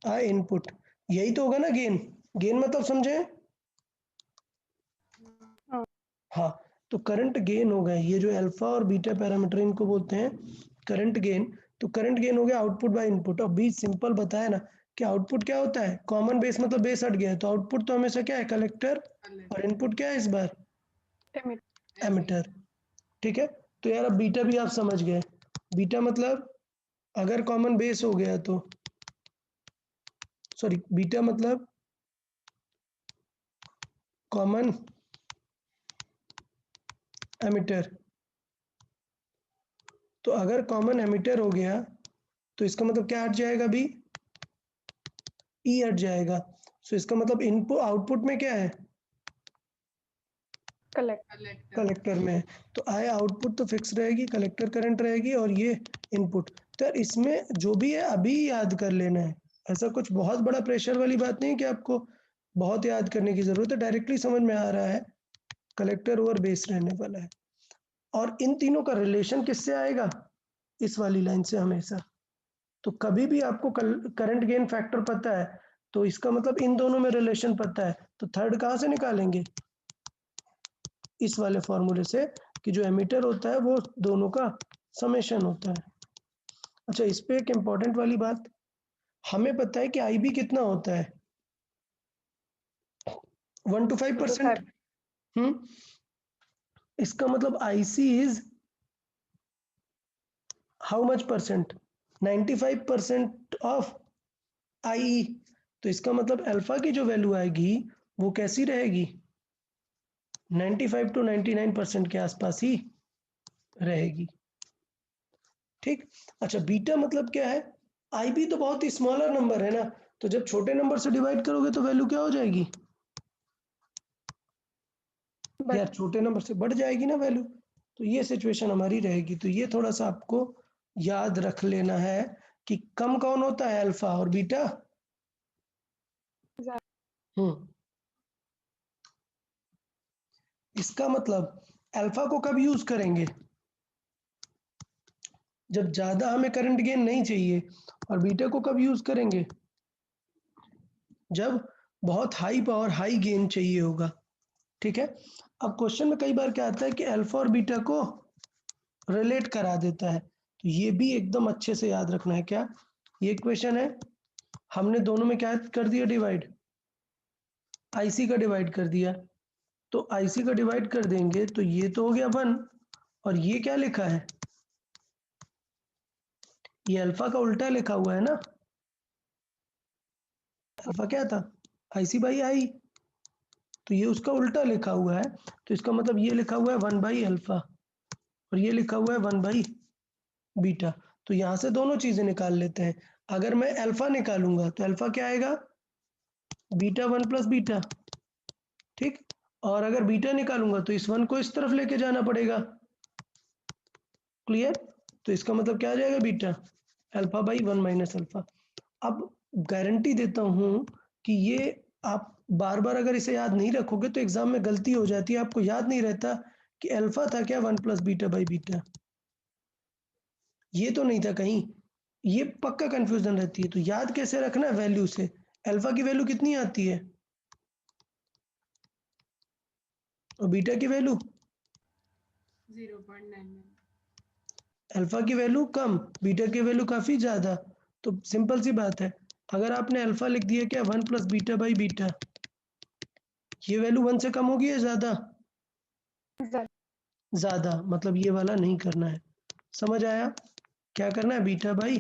आ इनपुट, यही तो होगा ना गेन। गेन मतलब समझे? हाँ। हाँ, तो करंट गेन हो गए ये जो अल्फा और बीटा पैरामीटर, इनको बोलते हैं करंट गेन। तो करंट गेन हो गया आउटपुट बाय इनपुट, और बीच सिंपल बताया ना कि आउटपुट क्या होता है? कॉमन बेस मतलब बेस हट गया है, तो आउटपुट तो हमेशा क्या है? कलेक्टर, और इनपुट क्या है इस बार? एमिटर, ठीक है। तो यार अब बीटा भी आप समझ गए। बीटा मतलब अगर कॉमन बेस हो गया तो, सॉरी, बीटा मतलब कॉमन एमिटर। तो अगर कॉमन एमिटर हो गया तो इसका मतलब क्या हट जाएगा? भी ई हट जाएगा। सो इसका मतलब इनपुट आउटपुट में क्या है? कलेक्टर में। तो आए आउटपुट तो फिक्स रहेगी, कलेक्टर करंट रहेगी, और ये इनपुट। तो यार इसमें जो भी है अभी याद कर लेना है, ऐसा कुछ बहुत बड़ा प्रेशर वाली बात नहीं है कि आपको बहुत याद करने की जरूरत है, डायरेक्टली समझ में आ रहा है। कलेक्टर ओवर बेस रहने वाला है, और इन तीनों का रिलेशन किससे आएगा? इस वाली लाइन से हमेशा। तो कभी भी आपको करंट गेन फैक्टर पता है तो इसका मतलब इन दोनों में रिलेशन पता है, तो थर्ड कहाँ से निकालेंगे? इस वाले फॉर्मूले से, कि जो एमीटर होता है वो दोनों का समेशन होता है। अच्छा, इस पे एक इंपॉर्टेंट वाली बात, हमें पता है कि आईबी कितना होता है? 1 to 5%। इसका मतलब IC is how much percent? 95% of I. तो इसका मतलब अल्फा की जो वैल्यू आएगी वो कैसी रहेगी? 95 to 99% के आसपास ही रहेगी, ठीक। अच्छा, बीटा मतलब क्या है? आईबी तो बहुत ही स्मॉलर नंबर है ना, तो जब छोटे नंबर से डिवाइड करोगे तो वैल्यू क्या हो जाएगी? यार छोटे नंबर से बढ़ जाएगी ना वैल्यू, तो ये सिचुएशन हमारी रहेगी। तो ये थोड़ा सा आपको याद रख लेना है कि कम कौन होता है, अल्फा और बीटा। इसका मतलब अल्फा को कब यूज करेंगे? जब ज्यादा हमें करंट गेन नहीं चाहिए। और बीटा को कब यूज करेंगे? जब बहुत हाई पावर हाई गेन चाहिए होगा, ठीक है। अब क्वेश्चन में कई बार क्या आता है कि अल्फा और बीटा को रिलेट करा देता है, तो ये भी एकदम अच्छे से याद रखना है। क्या ये क्वेश्चन है? हमने दोनों में क्या कर दिया? डिवाइड, आईसी का डिवाइड कर दिया। तो आईसी का डिवाइड कर देंगे तो ये तो हो गया 1, और ये क्या लिखा है? ये अल्फा का उल्टा लिखा हुआ है ना। अल्फा क्या था? आईसी बाई आई, तो ये उसका उल्टा लिखा हुआ है। तो इसका मतलब ये लिखा हुआ है 1/अल्फा, और ये लिखा हुआ है 1/बीटा। तो यहाँ से दोनों चीजें निकाल लेते हैं। अगर मैं अल्फा निकालूंगा तो अल्फा क्या आएगा? बीटा 1 प्लस बीटा, ठीक। और अगर बीटा निकालूंगा तो इस 1 को इस तरफ लेके जाना पड़ेगा, क्लियर। तो इसका मतलब क्या आ जाएगा? Beta alpha by 1 minus alpha. अब गारंटी देता हूं कि ये आप बार बार अगर इसे याद नहीं रखोगे तो एग्जाम में गलती हो जाती है, आपको याद नहीं रहता कि अल्फा था क्या 1 प्लस बीटा बाई बीटा। ये तो नहीं था कहीं ये पक्का कंफ्यूजन रहती है, तो याद कैसे रखना है? वैल्यू से। अल्फा की वैल्यू कितनी आती है और बीटा की वैल्यू 0.99। अल्फा की वैल्यू कम, बीटा की वैल्यू काफी ज्यादा। तो सिंपल सी बात है, अगर आपने अल्फा लिख दिया क्या 1 प्लस बीटा बाई बीटा, ये वैल्यू 1 से कम होगी या ज्यादा? ज्यादा, मतलब ये वाला नहीं करना है। समझ आया? क्या करना है? बीटा बाई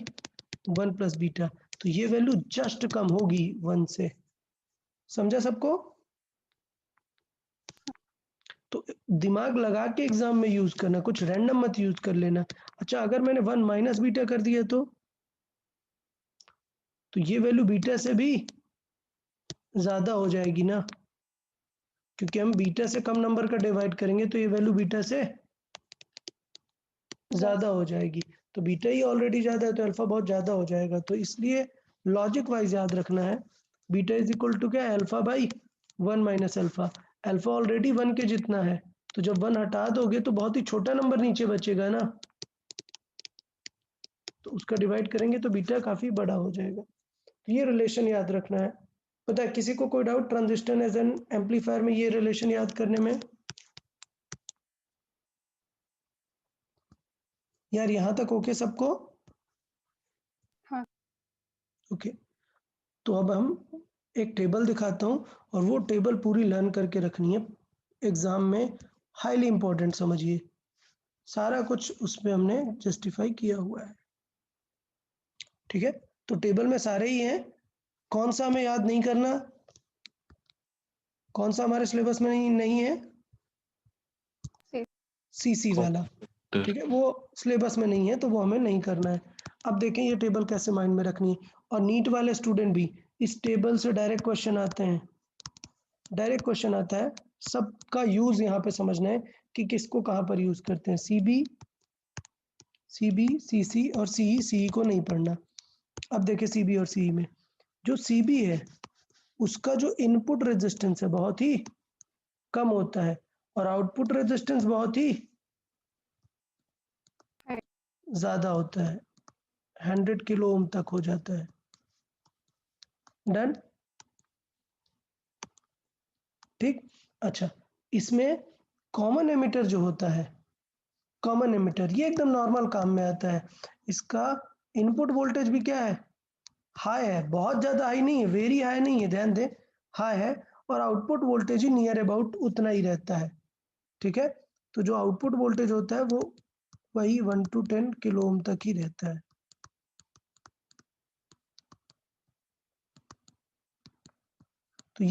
1 प्लस बीटा, तो ये वैल्यू जस्ट कम होगी 1 से। समझा सबको? तो दिमाग लगा के एग्जाम में यूज करना, कुछ रैंडम मत यूज कर लेना। अच्छा, अगर मैंने 1 माइनस बीटा कर दिया तो ये वैल्यू बीटा से भी ज्यादा हो जाएगी ना, क्योंकि हम बीटा से कम नंबर का डिवाइड करेंगे तो ये वैल्यू बीटा से ज्यादा हो जाएगी। तो बीटा ही ऑलरेडी ज्यादा है तो अल्फा बहुत ज्यादा हो जाएगा। तो इसलिए लॉजिक वाइज याद रखना है, बीटा इज इक्वल टू क्या है? Alpha by 1 minus alpha. Alpha already 1 के जितना है, तो जब 1 हटा दोगे तो बहुत ही छोटा नंबर नीचे बचेगा ना, तो उसका डिवाइड करेंगे तो बीटा काफी बड़ा हो जाएगा। तो ये रिलेशन याद रखना है। पता है किसी को कोई doubt transistor as an amplifier में ये रिलेशन याद करने में? यार यहां तक ओके सबको? हाँ। ओके, तो अब हम एक टेबल दिखाता हूं और वो टेबल पूरी लर्न करके रखनी है एग्जाम में, हाईली इंपॉर्टेंट समझिए। सारा कुछ उसमें हमने जस्टिफाई किया हुआ है, ठीक है? तो टेबल में सारे ही हैं। कौन सा हमें याद नहीं करना? कौन सा हमारे सिलेबस में नहीं है? सीसी वाला, ठीक है? वो सिलेबस में नहीं है तो वो हमें नहीं करना है। अब देखें ये टेबल कैसे माइंड में रखनी है, और नीट वाले स्टूडेंट भी इस टेबल से डायरेक्ट क्वेश्चन आते हैं, डायरेक्ट क्वेश्चन आता है। सबका यूज यहाँ पे समझना है कि किसको कहाँ पर यूज करते हैं। सीबी, सीसी और सीई को नहीं पढ़ना। अब देखिए सीबी और सीई में, जो सीबी है उसका जो इनपुट रेजिस्टेंस है बहुत ही कम होता है और आउटपुट रेजिस्टेंस बहुत ही ज्यादा होता है, 100 किलो ओम तक हो जाता है। डन? ठीक। अच्छा, इसमें कॉमन एमिटर जो होता है, कॉमन एमिटर ये एकदम नॉर्मल काम में आता है। इसका इनपुट वोल्टेज भी क्या है? हाई है, बहुत ज्यादा हाई नहीं है, वेरी हाई नहीं है, ध्यान दें, हाई है। और output voltage he near about उतना ही रहता है, ठीक है? तो जो आउटपुट वोल्टेज होता है वो वही 1 to 10 किलो ओम तक ही रहता है। तो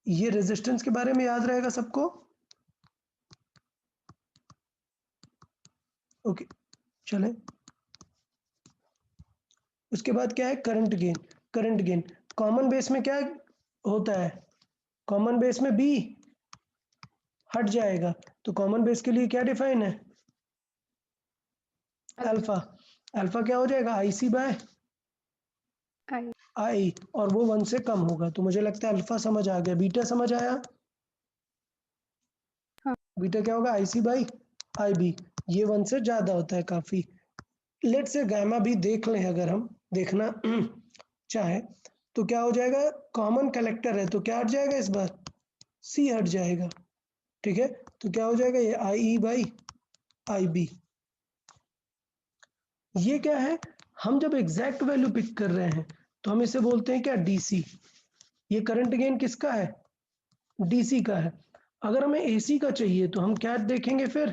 ये रेजिस्टेंस के बारे में याद रहेगा सबको? ओके, चले। उसके बाद क्या है? Current gain. Current gain common base में क्या होता है? कॉमन बेस में बी हट जाएगा, तो कॉमन बेस के लिए क्या डिफाइन है? अल्फा। अल्फा क्या हो जाएगा? आईसी बाय आई, और वो 1 से कम होगा। तो मुझे लगता है अल्फा समझ आ गया। बीटा समझ आया? हाँ। बीटा क्या होगा? आईसी बाई आई बी, ये 1 से ज्यादा होता है काफी। लेट से गामा भी देख लें, अगर हम देखना चाहे तो क्या हो जाएगा? कॉमन कलेक्टर है तो क्या हट जाएगा इस बार? सी हट जाएगा, ठीक है? तो क्या हो जाएगा? ये आई ई बाई आई बी। ये क्या है? हम जब एग्जैक्ट वैल्यू पिक कर रहे हैं तो हम इसे बोलते हैं क्या? डीसी। ये करंट गेन किसका है? डीसी का है। अगर हमें एसी का चाहिए तो हम क्या देखेंगे? फिर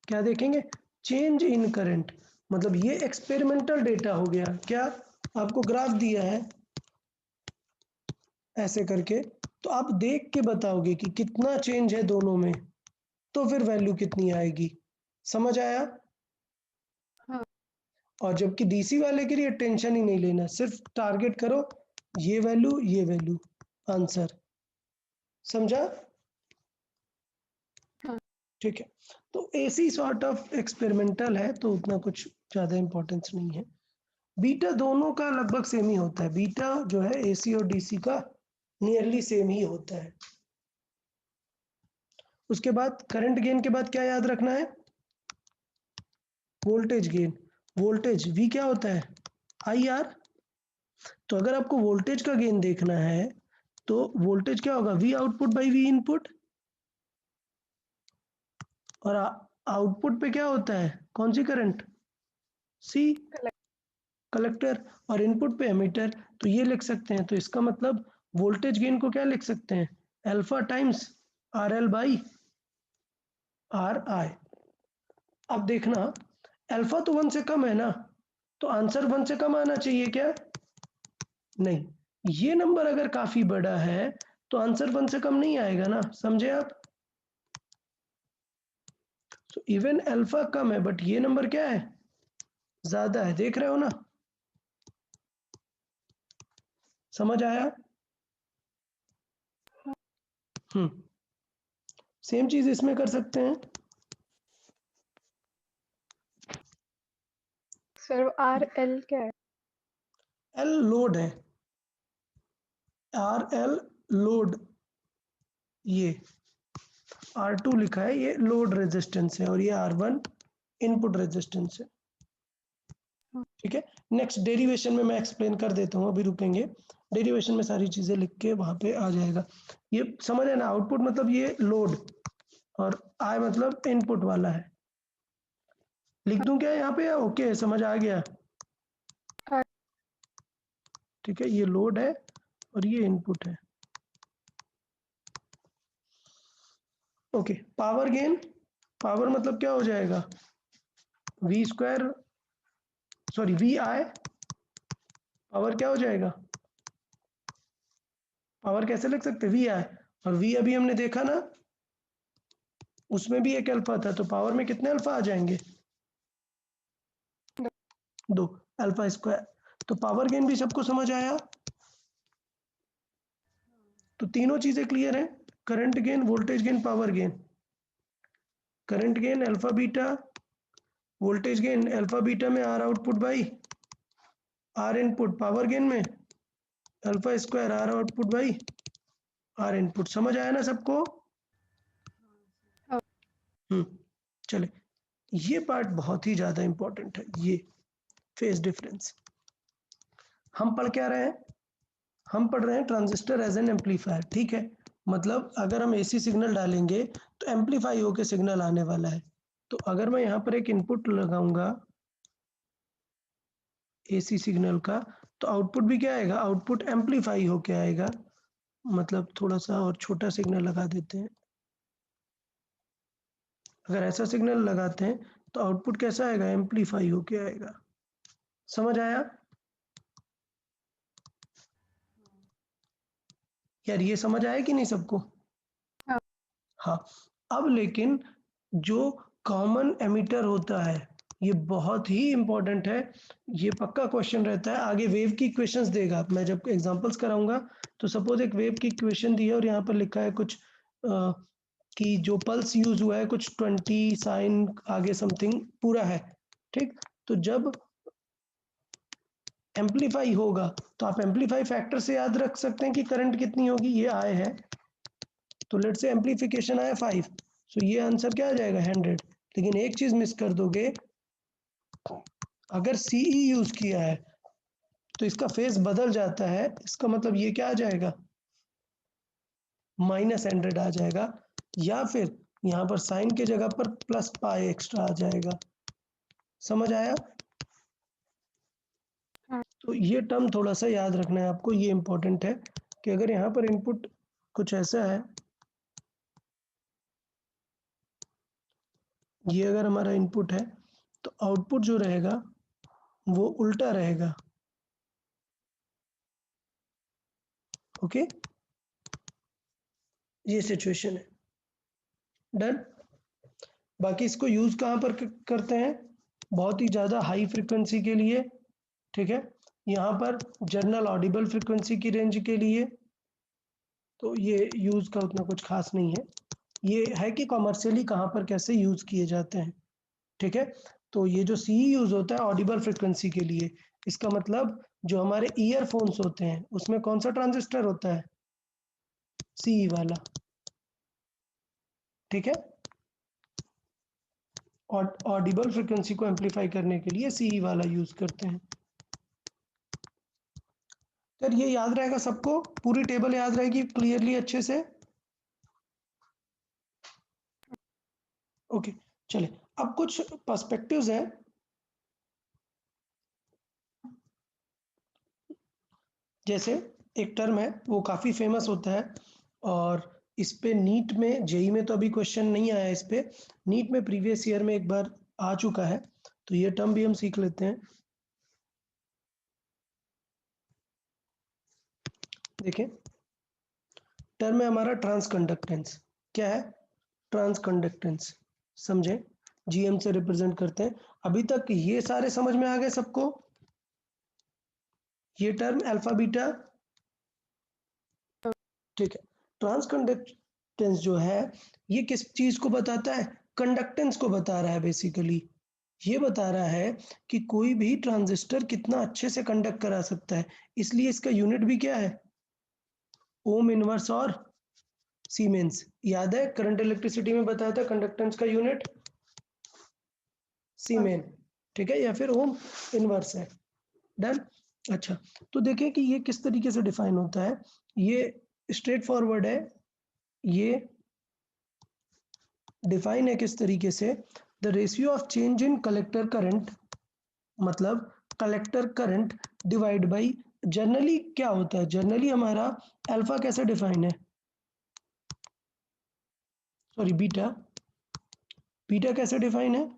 क्या देखेंगे? Change in current. मतलब ये एक्सपेरिमेंटल डेटा हो गया। क्या आपको ग्राफ दिया है ऐसे करके, तो आप देख के बताओगे कि कितना चेंज है दोनों में, तो फिर वैल्यू कितनी आएगी। समझ आया? हाँ। और जबकि डीसी वाले के लिए टेंशन ही नहीं लेना, सिर्फ टारगेट करो ये वैल्यू, आंसर। समझा? हाँ। ठीक है, तो एसी सॉर्ट ऑफ एक्सपेरिमेंटल है तो उतना कुछ ज्यादा इंपॉर्टेंस नहीं है। बीटा दोनों का लगभग सेम ही होता है। बीटा जो है एसी और डीसी का नियरली सेम ही होता है। उसके बाद करंट गेन के बाद क्या याद रखना है? वोल्टेज गेन, वोल्टेज V क्या होता है, IR। तो अगर आपको वोल्टेज का गेन देखना है तो वोल्टेज क्या होगा, V output by V input. और आउटपुट पे क्या होता है, कौन सी करंट, C कलेक्टर, और इनपुट पे एमीटर। तो ये लिख सकते हैं, तो इसका मतलब वोल्टेज गेन को क्या लिख सकते हैं, alpha times RL by RI। अब देखना अल्फा तो 1 से कम है ना, तो आंसर 1 से कम आना चाहिए क्या, नहीं, ये नंबर अगर काफी बड़ा है तो आंसर 1 से कम नहीं आएगा ना, समझे आप। तो इवन अल्फा कम है बट ये नंबर क्या है, ज्यादा है, देख रहे हो ना, समझ आया। सेम चीज इसमें कर सकते हैं। सर RL क्या है? L लोड है, RL लोड, ये R2 लिखा है, ये लोड रेजिस्टेंस है, और ये R1 इनपुट रेजिस्टेंस है। ठीक है, नेक्स्ट डेरिवेशन में मैं एक्सप्लेन कर देता हूँ, अभी रुकेंगे, डेरिवेशन में सारी चीजें लिख के वहां पे आ जाएगा। ये समझ है ना, आउटपुट मतलब ये लोड, और I मतलब इनपुट वाला है। लिख दूं क्या यहाँ पे, ओके समझ आ गया। हाँ। ठीक है, ये लोड है और ये इनपुट है। ओके, पावर गेन, पावर मतलब क्या हो जाएगा, V square, sorry VI, power क्या हो जाएगा, पावर कैसे लिख सकते हैं, VI, और V अभी हमने देखा ना, उसमें भी एक अल्फा था, तो पावर में कितने अल्फा आ जाएंगे, 2 अल्फा स्क्वायर। तो पावर गेन भी सबको समझ आया, तो तीनों चीजें क्लियर हैं, current gain, voltage gain, power gain. Current gain alpha beta, voltage gain alpha beta में R output by R input, power gain में alpha square R output by R input. समझ आया ना सबको। चले, ये पार्ट बहुत ही ज्यादा इंपॉर्टेंट है, ये फेज डिफरेंस। हम पढ़ क्या रहे हैं, हम पढ़ रहे हैं ट्रांजिस्टर एज एन एम्पलीफायर। ठीक है, मतलब अगर हम AC सिग्नल डालेंगे तो एम्पलीफाई होकर सिग्नल आने वाला है। तो अगर मैं यहाँ पर एक इनपुट लगाऊंगा AC सिग्नल का, तो आउटपुट भी क्या आएगा, आउटपुट एम्पलीफाई होके आएगा। मतलब थोड़ा सा और छोटा सिग्नल लगा देते हैं, अगर ऐसा सिग्नल लगाते हैं तो आउटपुट कैसा आएगा, एम्पलीफाई होके आएगा। समझ आया यार, ये समझ आया कि नहीं सबको। हाँ। हाँ, अब लेकिन जो कॉमन एमिटर होता है, ये बहुत ही इंपॉर्टेंट है, ये पक्का क्वेश्चन रहता है, आगे वेव की इक्वेशंस देगा। मैं जब एग्जांपल्स कराऊंगा तो सपोज एक वेव की इक्वेशन दी है और यहाँ पर लिखा है कुछ कि जो पल्स यूज हुआ है कुछ 20 साइन आगे समथिंग पूरा है। ठीक, तो जब एम्पलीफाई होगा तो आप एम्पलीफाई फैक्टर से याद रख सकते हैं कि करंट कितनी होगी, ये आए है, तो लेट से एम्पलीफिकेशन आया 5, सो ये आंसर क्या आ जाएगा 100। लेकिन एक चीज मिस कर दोगे, अगर CE यूज किया है तो इसका फेज बदल जाता है, इसका मतलब ये क्या आ जाएगा, -100 आ जाएगा, या फिर यहाँ पर साइन के जगह पर प्लस पाई एक्स्ट्रा आ जाएगा। समझ आया। हाँ। तो ये टर्म थोड़ा सा याद रखना है आपको, ये इंपॉर्टेंट है कि अगर यहाँ पर इनपुट कुछ ऐसा है, ये अगर हमारा इनपुट है तो आउटपुट जो रहेगा वो उल्टा रहेगा। ओके, ये सिचुएशन है, डन। बाकी इसको यूज कहाँ पर करते हैं, बहुत ही ज़्यादा हाई फ्रिक्वेंसी के लिए। ठीक है, यहाँ पर जनरल ऑडिबल फ्रिक्वेंसी की रेंज के लिए, तो ये यूज का उतना कुछ खास नहीं है, ये है कि कॉमर्शियली कहाँ पर कैसे यूज किए जाते हैं। ठीक है, तो ये जो CE यूज होता है ऑडिबल फ्रिक्वेंसी के लिए, इसका मतलब जो हमारे ईयरफोन्स होते हैं उसमें कौन सा ट्रांजिस्टर होता है, CE वाला। ठीक है, ऑडिबल फ्रिक्वेंसी को एम्पलीफाई करने के लिए CE वाला यूज करते हैं। सर ये याद रहेगा सबको, पूरी टेबल याद रहेगी क्लियरली अच्छे से? ओके चले, अब कुछ पर्सपेक्टिव्स हैं। जैसे एक टर्म है वो काफी फेमस होता है और इस पे नीट में, जेई में तो अभी क्वेश्चन नहीं आया इस पे, नीट में प्रीवियस ईयर में एक बार आ चुका है, तो ये टर्म भी हम सीख लेते हैं। देखिए टर्म है हमारा ट्रांसकंडक्टेंस। क्या है? ट्रांसकंडक्टेंस, समझे? जीएम से रिप्रेजेंट करते हैं। अभी तक ये सारे समझ में आ गए सबको? ये टर्म अल्फा बीटा, ठीक है। ट्रांसकंडक्टेंस जो है ये किस चीज को बताता है? कंडक्टेंस को बता रहा है बेसिकली। ये बता रहा है कि कोई भी ट्रांजिस्टर कितना अच्छे से कंडक्ट करा सकता है, इसलिए इसका यूनिट भी क्या है? ओम इनवर्स और सीमेंस। याद है करंट इलेक्ट्रिसिटी में बताया था कंडक्टेंस का यूनिट सीमेन, ठीक है, या फिर ओम इनवर्स है। डन। अच्छा, तो देखें कि ये किस तरीके से डिफाइन होता है। ये स्ट्रेट फॉरवर्ड है। ये डिफाइन है किस तरीके से? The ratio of change in collector current, मतलब collector current divide by, generally क्या होता है, जनरली हमारा अल्फा कैसे डिफाइन है, सॉरी बीटा, बीटा कैसे डिफाइन है?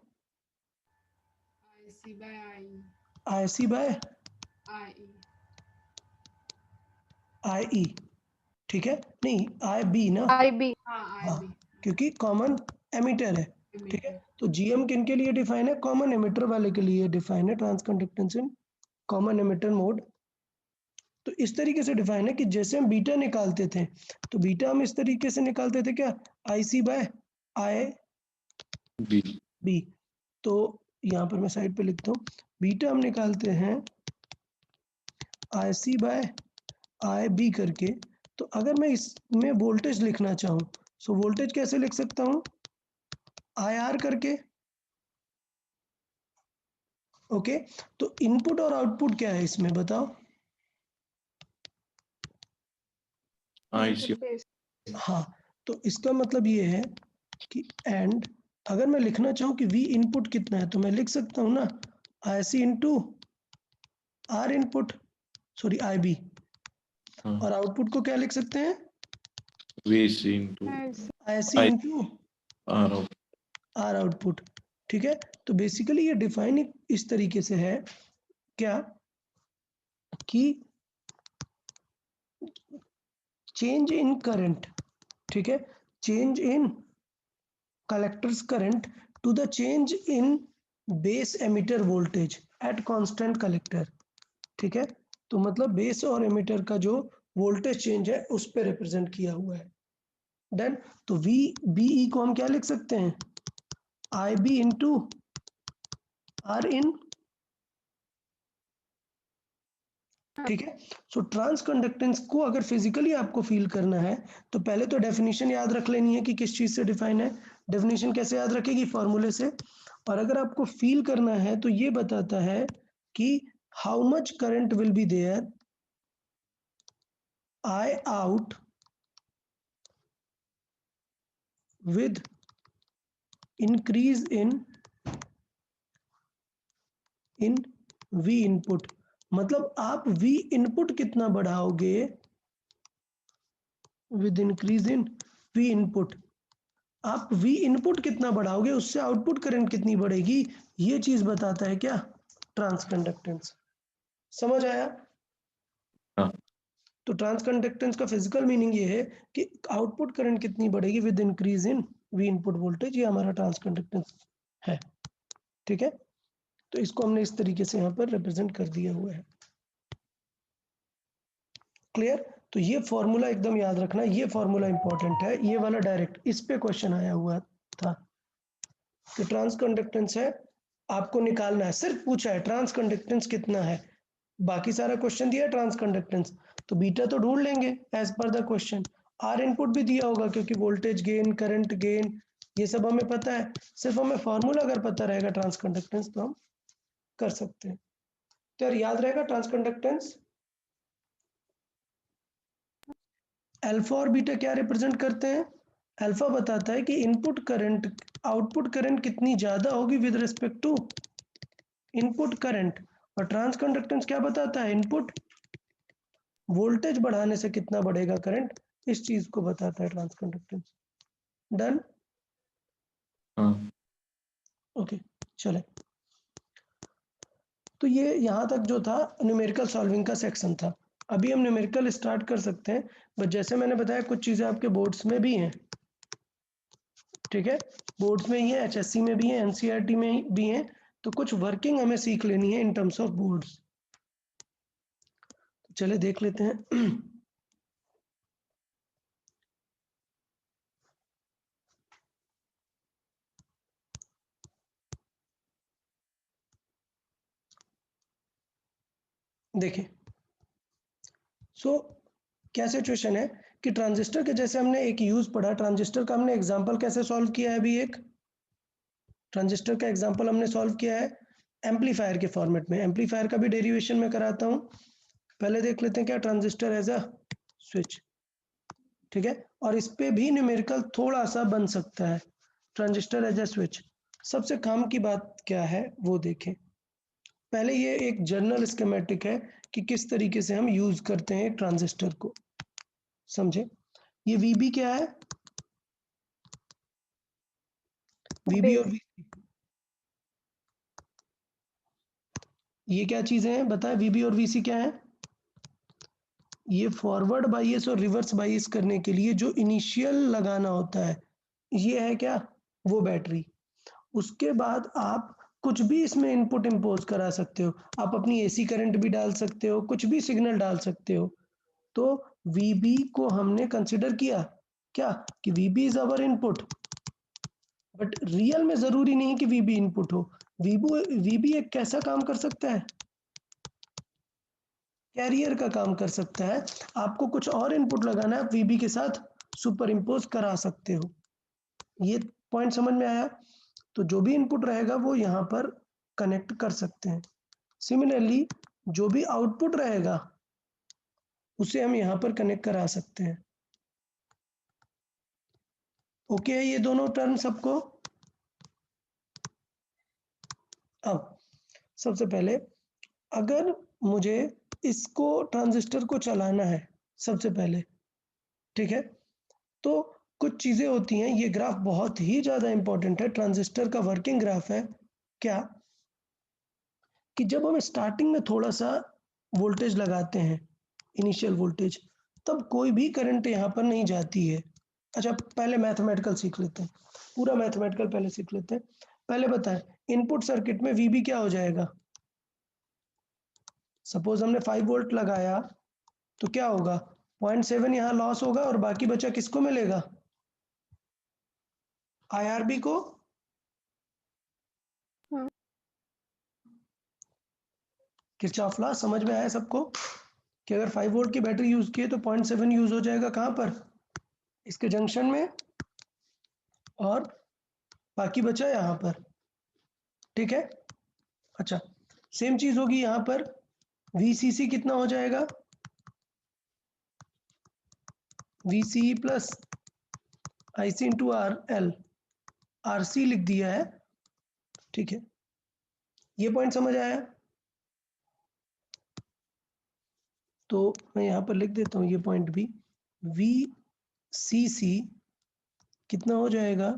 IC by IE. IC by IE. IE, ठीक है, नहीं IB ना, IB हाँ हाँ, IB. क्योंकि कॉमन एमिटर है, ठीक है। तो जीएम किन के लिए डिफाइन है? कॉमन एमिटर वाले के लिए डिफाइन है, transconductance in common emitter mode. तो इस तरीके से डिफाइन है कि जैसे हम बीटा निकालते थे, तो बीटा हम इस तरीके से निकालते थे, क्या? IC by IB। तो यहाँ पर मैं साइड पे लिखता हूँ, बीटा हम निकालते हैं IC बाय IB करके। तो अगर मैं इसमें वोल्टेज लिखना चाहूँ, सो वोल्टेज कैसे लिख सकता हूँ? IR करके। ओके, तो इनपुट और आउटपुट क्या है इसमें बताओ? IC हाँ, तो इसका मतलब ये है कि एंड अगर मैं लिखना चाहूँ कि V इनपुट कितना है, तो मैं लिख सकता हूँ ना IC into R input, sorry IB, हाँ और आउटपुट को क्या लिख सकते हैं? VC into IC I into R of R output, ठीक है। तो बेसिकली ये डिफाइन इस तरीके से है, क्या कि चेंज इन करंट, ठीक है, change in collectors current to the change in base emitter voltage at constant collector, ठीक है। तो मतलब बेस और एमिटर का जो वोल्टेज चेंज है उस पे रिप्रेजेंट किया हुआ है। डन। तो वी बीई को हम क्या लिख सकते हैं? IB इंटू R इन, ठीक है। सो ट्रांस कंडक्टेंस को अगर फिजिकली आपको फील करना है, तो पहले तो डेफिनेशन याद रख लेनी है कि किस चीज से डिफाइन है। डेफिनेशन कैसे याद रखेगी? फॉर्मूले से। और अगर आपको फील करना है तो ये बताता है कि how much current will be there I out with increase in V input, मतलब आप V input कितना बढ़ाओगे with increase in V input, आप V इनपुट कितना बढ़ाओगे उससे आउटपुट करंट कितनी बढ़ेगी, ये चीज बताता है क्या? ट्रांसकंडक्टेंस। समझ आया? हाँ। तो ट्रांसकंडक्टेंस का फिजिकल मीनिंग ये है कि आउटपुट करंट कितनी बढ़ेगी with increase in V input voltage, ये हमारा ट्रांसकंडक्टेंस है, ठीक है। तो इसको हमने इस तरीके से यहाँ पर रिप्रेजेंट कर दिया हुआ है। क्लियर? तो ये फॉर्मूला एकदम याद रखना, ये फॉर्मूला इंपॉर्टेंट है, ये वाला डायरेक्ट इस पे क्वेश्चन आया हुआ था कि ट्रांस कंडक्टेंस है, आपको निकालना है, सिर्फ पूछा है ट्रांस कंडक्टेंस कितना है, बाकी सारा क्वेश्चन दिया है ट्रांस कंडक्टेंस, तो बीटा तो ढूंढ लेंगे as per the question. R input भी दिया होगा क्योंकि वोल्टेज गेन, करंट गेन, ये सब हमें पता है, सिर्फ हमें फॉर्मूला अगर पता रहेगा ट्रांस कंडक्टेंस तो हम कर सकते हैं। तो यार याद रहेगा ट्रांस कंडक्टेंस, अल्फा और बीटा क्या रिप्रेजेंट करते हैं? अल्फा बताता है कि इनपुट करंट आउटपुट करंट कितनी ज्यादा होगी with respect to input current, और ट्रांस कंडक्टेंस क्या बताता है? इनपुट वोल्टेज बढ़ाने से कितना बढ़ेगा करंट, इस चीज को बताता है ट्रांस कंडक्टेंस। डन? हाँ ओके चले, तो ये यहाँ तक जो था न्यूमेरिकल सॉल्विंग का सेक्शन था। अभी हम न्यूमेरिकल स्टार्ट कर सकते हैं, बट जैसे मैंने बताया कुछ चीज़ें आपके बोर्ड्स में भी हैं, ठीक है, बोर्ड्स में ही है, एचएससी में भी है, एनसीईआरटी में भी है, तो कुछ वर्किंग हमें सीख लेनी है इन टर्म्स ऑफ बोर्ड्स। तो चले देख लेते हैं। देखिए, सो क्या सिचुएशन है कि ट्रांजिस्टर के जैसे हमने एक यूज पढ़ा, ट्रांजिस्टर का हमने एग्जांपल कैसे सॉल्व किया है? अभी एक ट्रांजिस्टर का एग्जांपल हमने सॉल्व किया है एम्पलीफायर के फॉर्मेट में। एम्पलीफायर का भी डेरिवेशन में कराता हूँ, पहले देख लेते हैं क्या ट्रांजिस्टर एज अ स्विच, ठीक है, और इस पे भी न्यूमेरिकल थोड़ा सा बन सकता है, ट्रांजिस्टर एज अ स्विच। सबसे काम की बात क्या है वो देखें। पहले ये एक जनरल स्कीमेटिक है कि किस तरीके से हम यूज करते हैं ट्रांजिस्टर को, समझे। ये VB क्या है? VB और बेस। VC ये क्या चीजें हैं बताएं? VB और VC क्या है? ये फॉरवर्ड बाइस और रिवर्स बाइस करने के लिए जो इनिशियल लगाना होता है, ये है क्या? वो बैटरी। उसके बाद आप कुछ भी इसमें इनपुट इम्पोज करा सकते हो, आप अपनी एसी करंट भी डाल सकते हो, कुछ भी सिग्नल डाल सकते हो। तो VB को हमने कंसिडर किया क्या कि VB is our input, but real में जरूरी नहीं कि VB इनपुट हो। VB एक कैसा काम कर सकता है? कैरियर का काम कर सकता है। आपको कुछ और इनपुट लगाना है, आप VB के साथ सुपर इम्पोज करा सकते हो। ये पॉइंट समझ में आया? तो जो भी इनपुट रहेगा वो यहाँ पर कनेक्ट कर सकते हैं। सिमिलरली जो भी आउटपुट रहेगा उसे हम यहाँ पर कनेक्ट करा सकते हैं। ओके है ये दोनों टर्म सबको? अब सबसे पहले अगर मुझे इसको ट्रांजिस्टर को चलाना है सबसे पहले, ठीक है, तो कुछ चीजें होती हैं, ये ग्राफ बहुत ही ज्यादा इंपॉर्टेंट है, ट्रांजिस्टर का वर्किंग ग्राफ है क्या, कि जब हम स्टार्टिंग में थोड़ा सा वोल्टेज लगाते हैं, इनिशियल वोल्टेज, तब कोई भी करंट यहाँ पर नहीं जाती है। अच्छा पहले मैथमेटिकल सीख लेते हैं, पूरा मैथमेटिकल पहले सीख लेते हैं। पहले बताएं इनपुट सर्किट में VB क्या हो जाएगा? सपोज हमने 5 वोल्ट लगाया तो क्या होगा? 0.7 यहाँ लॉस होगा और बाकी बचा किसको मिलेगा? IRB को। हाँ। किरचॉफ लॉ समझ में आया सबको कि अगर 5 वोल्ट की बैटरी यूज की है तो 0.7 यूज हो जाएगा कहाँ पर? इसके जंक्शन में, और बाकी बचा यहाँ पर, ठीक है। अच्छा सेम चीज होगी यहाँ पर, VCC कितना हो जाएगा? VCE plus IC into RL, RC लिख दिया है, ठीक है। ये पॉइंट समझ आया? तो मैं यहाँ पर लिख देता हूँ ये पॉइंट भी, VCC कितना हो जाएगा?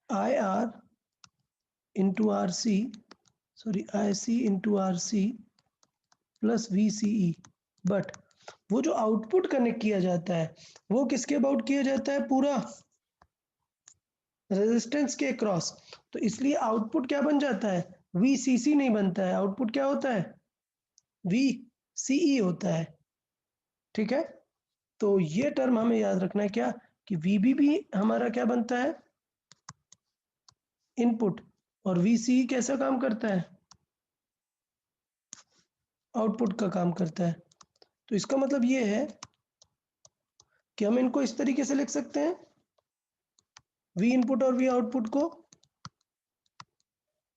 IR into RC, sorry IC into RC plus VCE। But वो जो आउटपुट कनेक्ट किया जाता है वो किसके अबाउट किया जाता है? पूरा रेजिस्टेंस के क्रॉस। तो इसलिए आउटपुट क्या बन जाता है? VCC नहीं बनता है, आउटपुट क्या होता है? VCE होता है, ठीक है। तो ये टर्म हमें याद रखना है क्या, कि VB भी हमारा क्या बनता है? इनपुट, और VCE कैसा काम करता है? आउटपुट का काम करता है। तो इसका मतलब ये है कि हम इनको इस तरीके से लिख सकते हैं, वी इनपुट और वी आउटपुट को,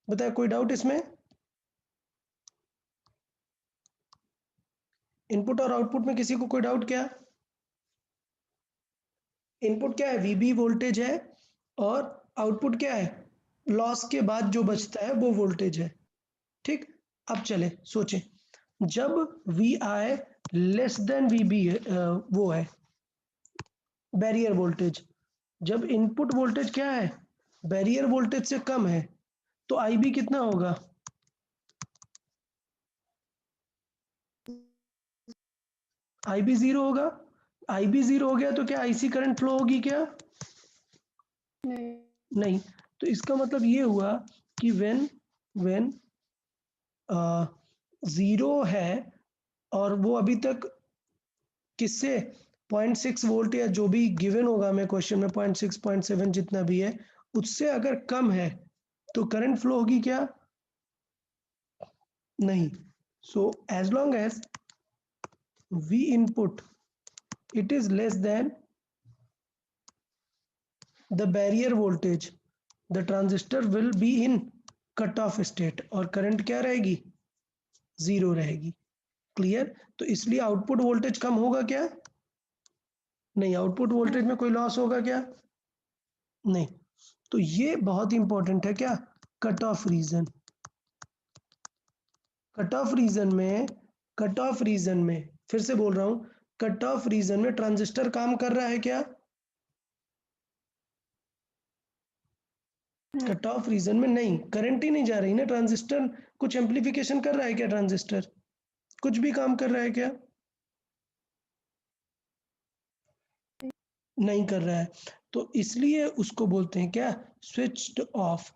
बताए कोई डाउट इसमें? इनपुट और आउटपुट में किसी को कोई डाउट? क्या इनपुट क्या है? वीबी वोल्टेज है, और आउटपुट क्या है? लॉस के बाद जो बचता है वो वोल्टेज है। ठीक, अब चले सोचें, जब वी आई लेस देन वीबी वो है बैरियर वोल्टेज, जब इनपुट वोल्टेज क्या है? बैरियर वोल्टेज से कम है, तो आईबी कितना होगा? आईबी 0 होगा। आईबी 0 हो गया तो क्या आईसी करंट फ्लो होगी क्या? नहीं। तो इसका मतलब ये हुआ कि व्हेन 0 है और वो अभी तक किससे 0.6 वोल्ट या जो भी गिवन होगा हमें क्वेश्चन में 0.6 0.7 जितना भी है उससे अगर कम है तो करंट फ्लो होगी क्या? नहीं। So as long as V input it is less than the barrier voltage, the transistor will be in cut off state और करंट क्या रहेगी? 0 रहेगी। क्लियर? तो इसलिए आउटपुट वोल्टेज कम होगा क्या? नहीं। आउटपुट वोल्टेज में कोई लॉस होगा क्या? नहीं। तो ये बहुत इंपॉर्टेंट है क्या? Cut off region. Cut off region में, कट ऑफ रीजन में फिर से बोल रहा हूं, कट ऑफ रीजन में ट्रांजिस्टर काम कर रहा है क्या? कट ऑफ रीजन में नहीं, करंट ही नहीं जा रही ना, ट्रांजिस्टर कुछ एम्प्लीफिकेशन कर रहा है क्या? ट्रांजिस्टर कुछ भी काम कर रहा है क्या? नहीं कर रहा है, तो इसलिए उसको बोलते हैं क्या? Switched off.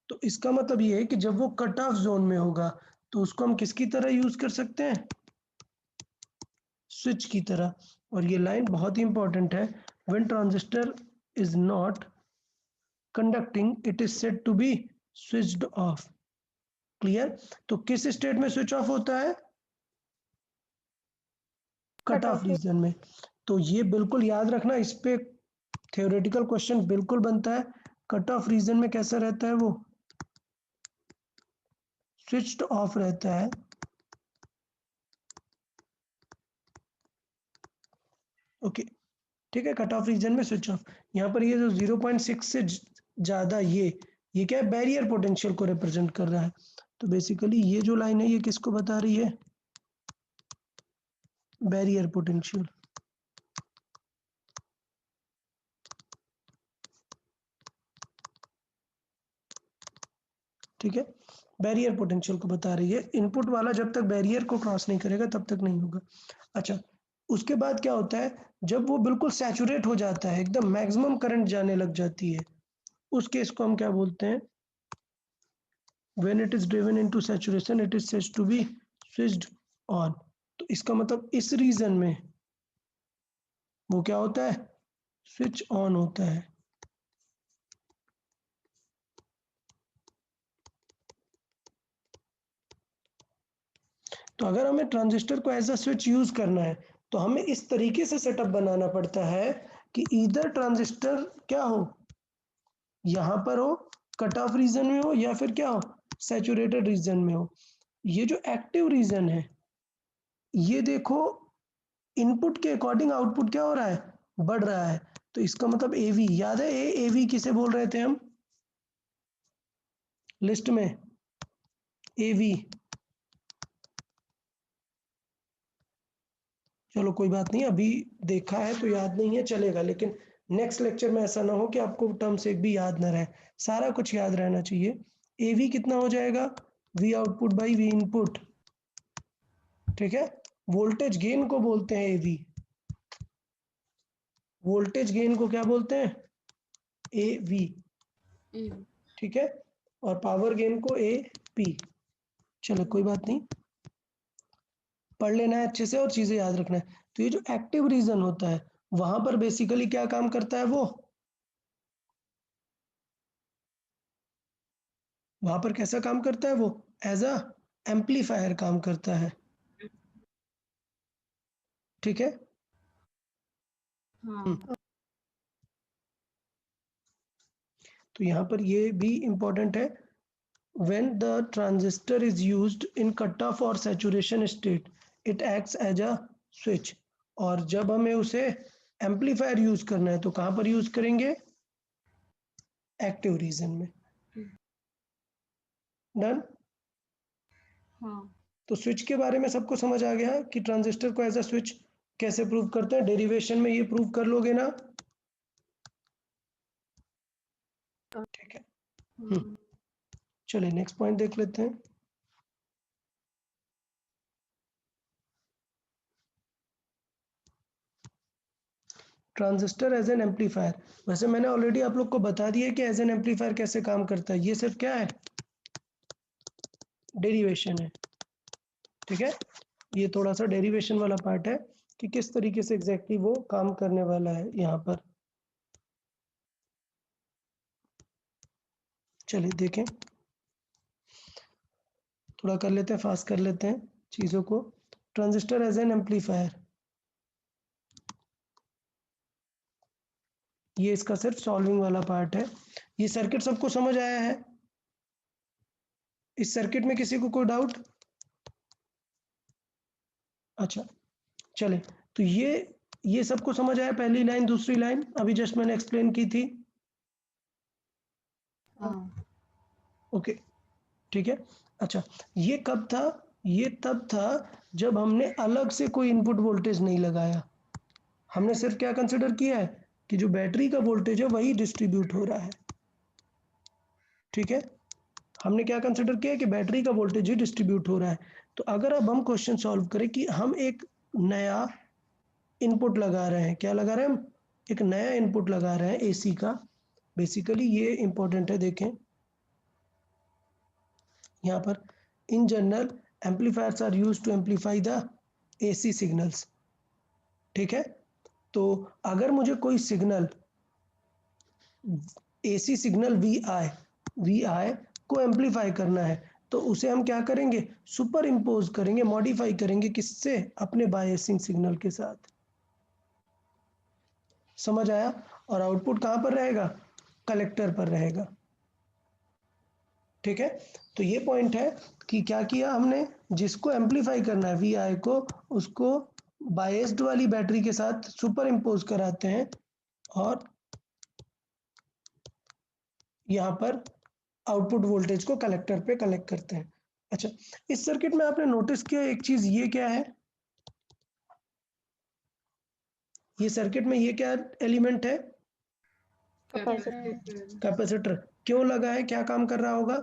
तो इसका मतलब ये है कि जब वो कट ऑफ जोन में होगा तो उसको हम किसकी तरह यूज कर सकते हैं? स्विच की तरह। और ये लाइन बहुत ही इंपॉर्टेंट है, when transistor is not conducting it is said to be switched off. Clear? तो किस स्टेट में स्विच ऑफ होता है? कट ऑफ रीजन में। तो ये बिल्कुल याद रखना, इस पे थ्योरेटिकल क्वेश्चन बिल्कुल बनता है। कट ऑफ रीजन में कैसा रहता है? वो स्विच्ड ऑफ रहता है। ओके, ठीक है, कट ऑफ रीजन में स्विच ऑफ। यहाँ पर ये जो 0.6 से ज्यादा, ये क्या है? बैरियर पोटेंशियल को रिप्रेजेंट कर रहा है। तो बेसिकली ये जो लाइन है ये किसको बता रही है? Barrier potential. ठीक है, बैरियर पोटेंशियल को बता रही है। इनपुट वाला जब तक बैरियर को क्रॉस नहीं करेगा तब तक नहीं होगा। अच्छा, उसके बाद क्या होता है? जब वो बिल्कुल सैचुरेट हो जाता है, एकदम मैक्सिमम करंट जाने लग जाती है, उस केस को हम क्या बोलते हैं? When it is driven into saturation, it is said to be switched on। तो इसका मतलब इस रीजन में वो क्या होता है? स्विच ऑन होता है। तो अगर हमें ट्रांजिस्टर को एज अ स्विच यूज करना है तो हमें इस तरीके से सेटअप बनाना पड़ता है कि इधर ट्रांजिस्टर क्या हो, यहां पर हो, कट ऑफ रीजन में हो, या फिर क्या हो? सैचुरेटेड रीजन में हो। ये जो एक्टिव रीजन है, ये देखो इनपुट के अकॉर्डिंग आउटपुट क्या हो रहा है? बढ़ रहा है। तो इसका मतलब एवी, याद है एवी किसे बोल रहे थे हम लिस्ट में? एवी। चलो कोई बात नहीं, अभी देखा है तो याद नहीं है, चलेगा, लेकिन नेक्स्ट लेक्चर में ऐसा ना हो कि आपको टर्म्स एक भी याद ना रहे, सारा कुछ याद रहना चाहिए। एवी कितना हो जाएगा? We output by we input. ठीक है, वोल्टेज गेन को बोलते हैं एवी। वोल्टेज गेन को क्या बोलते हैं? एवी। ठीक है, और पावर गेन को ए पी। चलो कोई बात नहीं, पढ़ लेना है अच्छे से और चीजें याद रखना है। तो ये जो एक्टिव रीजन होता है वहां पर बेसिकली क्या काम करता है? वो वहां पर कैसा काम करता है? वो एज अ एम्पलीफायर काम करता है। ठीक है। हाँ। तो यहाँ पर ये भी इंपॉर्टेंट है, when the transistor is used in cutoff or saturation state it acts as a switch। और जब हमें उसे एम्पलीफायर यूज करना है तो कहां पर यूज करेंगे, एक्टिव रीजन में। डन। हाँ तो स्विच के बारे में सबको समझ आ गया कि ट्रांजिस्टर को एज अ स्विच कैसे प्रूव करते हैं, डेरिवेशन में ये प्रूव कर लोगे ना, ठीक है। चलिए नेक्स्ट पॉइंट देख लेते हैं। ट्रांजिस्टर एज एन एम्पलीफायर, वैसे मैंने ऑलरेडी आप लोग को बता दिया कि एज एन एम्पलीफायर कैसे काम करता है, ये सिर्फ क्या है, डेरिवेशन है, ठीक है। ये थोड़ा सा डेरिवेशन वाला पार्ट है कि किस तरीके से एग्जैक्टली वो काम करने वाला है यहाँ पर। चलिए देखें, थोड़ा कर लेते हैं, फास्ट कर लेते हैं चीजों को। ट्रांजिस्टर एज एन एम्पलीफायर, ये इसका सिर्फ सॉल्विंग वाला पार्ट है। ये सर्किट सबको समझ आया है? इस सर्किट में किसी को कोई डाउट? अच्छा चले, तो ये सबको समझ आया, पहली लाइन दूसरी लाइन अभी जस्ट मैंने एक्सप्लेन की थी। हाँ ओके ठीक है। अच्छा ये कब था, ये तब था जब हमने अलग से कोई इनपुट वोल्टेज नहीं लगाया, हमने सिर्फ क्या कंसिडर किया है कि जो बैटरी का वोल्टेज है वही डिस्ट्रीब्यूट हो रहा है, ठीक है। हमने क्या कंसिडर किया कि बैटरी का वोल्टेज ही डिस्ट्रीब्यूट हो रहा है। तो अगर अब हम क्वेश्चन सॉल्व करें कि हम एक नया इनपुट लगा रहे हैं, क्या लगा रहे हैं हम, एक नया इनपुट लगा रहे हैं एसी का। बेसिकली ये इंपॉर्टेंट है, देखें यहाँ पर, in general amplifiers are used to amplify the AC signals, ठीक है। तो अगर मुझे कोई signal AC signal V I को एम्पलीफाई करना है तो उसे हम क्या करेंगे, सुपर इम्पोज करेंगे, मॉडिफाई करेंगे, किससे, अपने बायसिंग सिग्नल के साथ। समझ आया? और आउटपुट कहां पर रहेगा, कलेक्टर पर रहेगा, ठीक है। तो ये पॉइंट है कि क्या किया हमने, जिसको एम्पलीफाई करना है वी आई को, उसको बायस्ड वाली बैटरी के साथ सुपर इम्पोज कराते हैं और यहाँ पर आउटपुट वोल्टेज को कलेक्टर पे कलेक्ट करते हैं। अच्छा इस सर्किट में आपने नोटिस किया एक चीज, ये क्या है, ये सर्किट में ये क्या एलिमेंट है, कैपेसिटर। क्यों लगा है, क्या काम कर रहा होगा,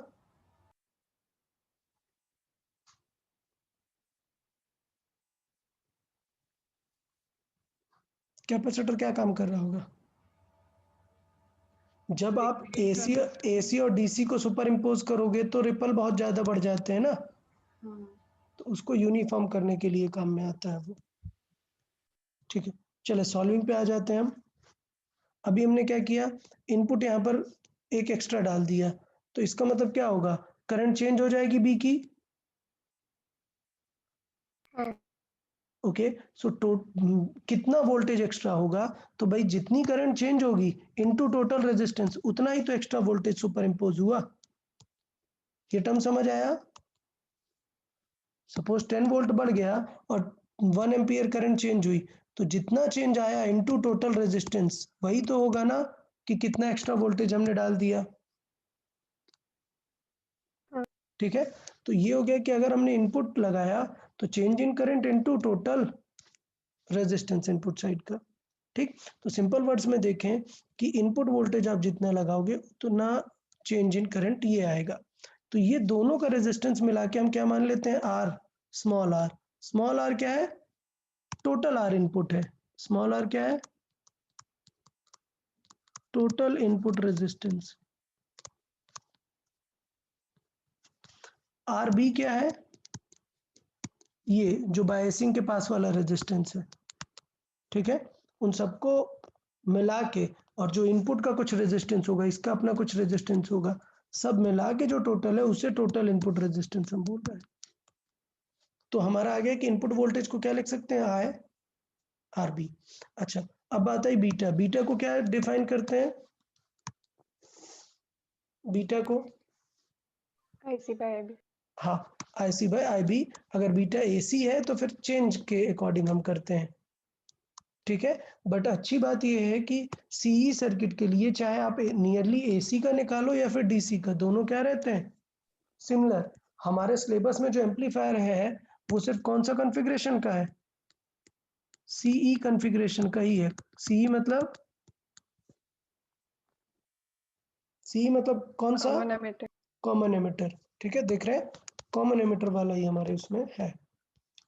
कैपेसिटर क्या काम कर रहा होगा, जब आप एसी और डीसी को सुपर इम्पोज करोगे तो रिपल बहुत ज्यादा बढ़ जाते हैं ना, तो उसको यूनिफॉर्म करने के लिए काम में आता है वो, ठीक है। चले सॉल्विंग पे आ जाते हैं हम। अभी हमने क्या किया, इनपुट यहाँ पर एक एक्स्ट्रा डाल दिया, तो इसका मतलब क्या होगा, करंट चेंज हो जाएगी बी की, ओके। सो कितना वोल्टेज एक्स्ट्रा होगा, तो भाई जितनी करंट चेंज होगी इनटू टोटल रेजिस्टेंस उतना ही तो एक्स्ट्रा वोल्टेज सुपर इम्पोज हुआ। ये टर्म समझ आया? सपोज 10 वोल्ट बढ़ गया और 1 एम्पियर करंट चेंज हुई, तो जितना चेंज आया इनटू टोटल रेजिस्टेंस वही तो होगा ना कि कितना एक्स्ट्रा वोल्टेज हमने डाल दिया, ठीक है। तो ये हो गया कि अगर हमने इनपुट लगाया तो change in current into total resistance input side का, ठीक। तो सिंपल वर्ड्स में देखें कि इनपुट वोल्टेज आप जितना लगाओगे उतना चेंज इन करंट ये आएगा। तो ये दोनों का रेजिस्टेंस मिला के हम क्या मान लेते हैं, R, small R. Small R क्या है, टोटल आर इनपुट है, स्मॉल आर क्या है, total input resistance. R B क्या है, ये जो बायसिंग के पास वाला रेजिस्टेंस है, ठीक है। उन सबको मिला के और जो इनपुट का कुछ रेजिस्टेंस होगा, इसका अपना कुछ रेजिस्टेंस होगा, सब मिला के जो टोटल है उसे टोटल इनपुट रेजिस्टेंस हम बोल रहे हैं। तो हमारा आ गया कि इनपुट वोल्टेज को क्या लिख सकते हैं, आई आर बी। अच्छा अब बात आई बीटा, बीटा को क्या डिफाइन करते हैं, बीटा को IC by IB। हाँ IC बाय IB, अगर बीटा AC है तो फिर चेंज के अकॉर्डिंग हम करते हैं, ठीक है। बट अच्छी बात यह है कि CE सर्किट के लिए चाहे आप नियरली AC का निकालो या फिर DC का, दोनों क्या रहते हैं, सिमिलर। हमारे सिलेबस में जो एम्पलीफायर है वो सिर्फ कौन सा कॉन्फ़िगरेशन का है, CE कॉन्फ़िगरेशन का ही है। CE मतलब कौन सा, कॉमन एमिटर। कॉमन एमिटर, ठीक है। देख रहे हैं कॉमन एमिटर वाला ही हमारे उसमें है।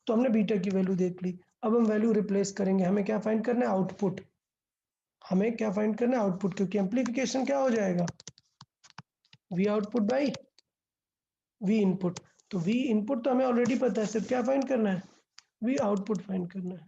तो हमने बीटा की वैल्यू देख ली, अब हम वैल्यू रिप्लेस करेंगे। हमें क्या फाइंड करना है, आउटपुट। हमें क्या फाइंड करना है, आउटपुट, क्योंकि एम्पलीफिकेशन क्या हो जाएगा, V output by V input. तो V इनपुट तो हमें ऑलरेडी पता है, सिर्फ क्या फाइंड करना है, V आउटपुट फाइंड करना है।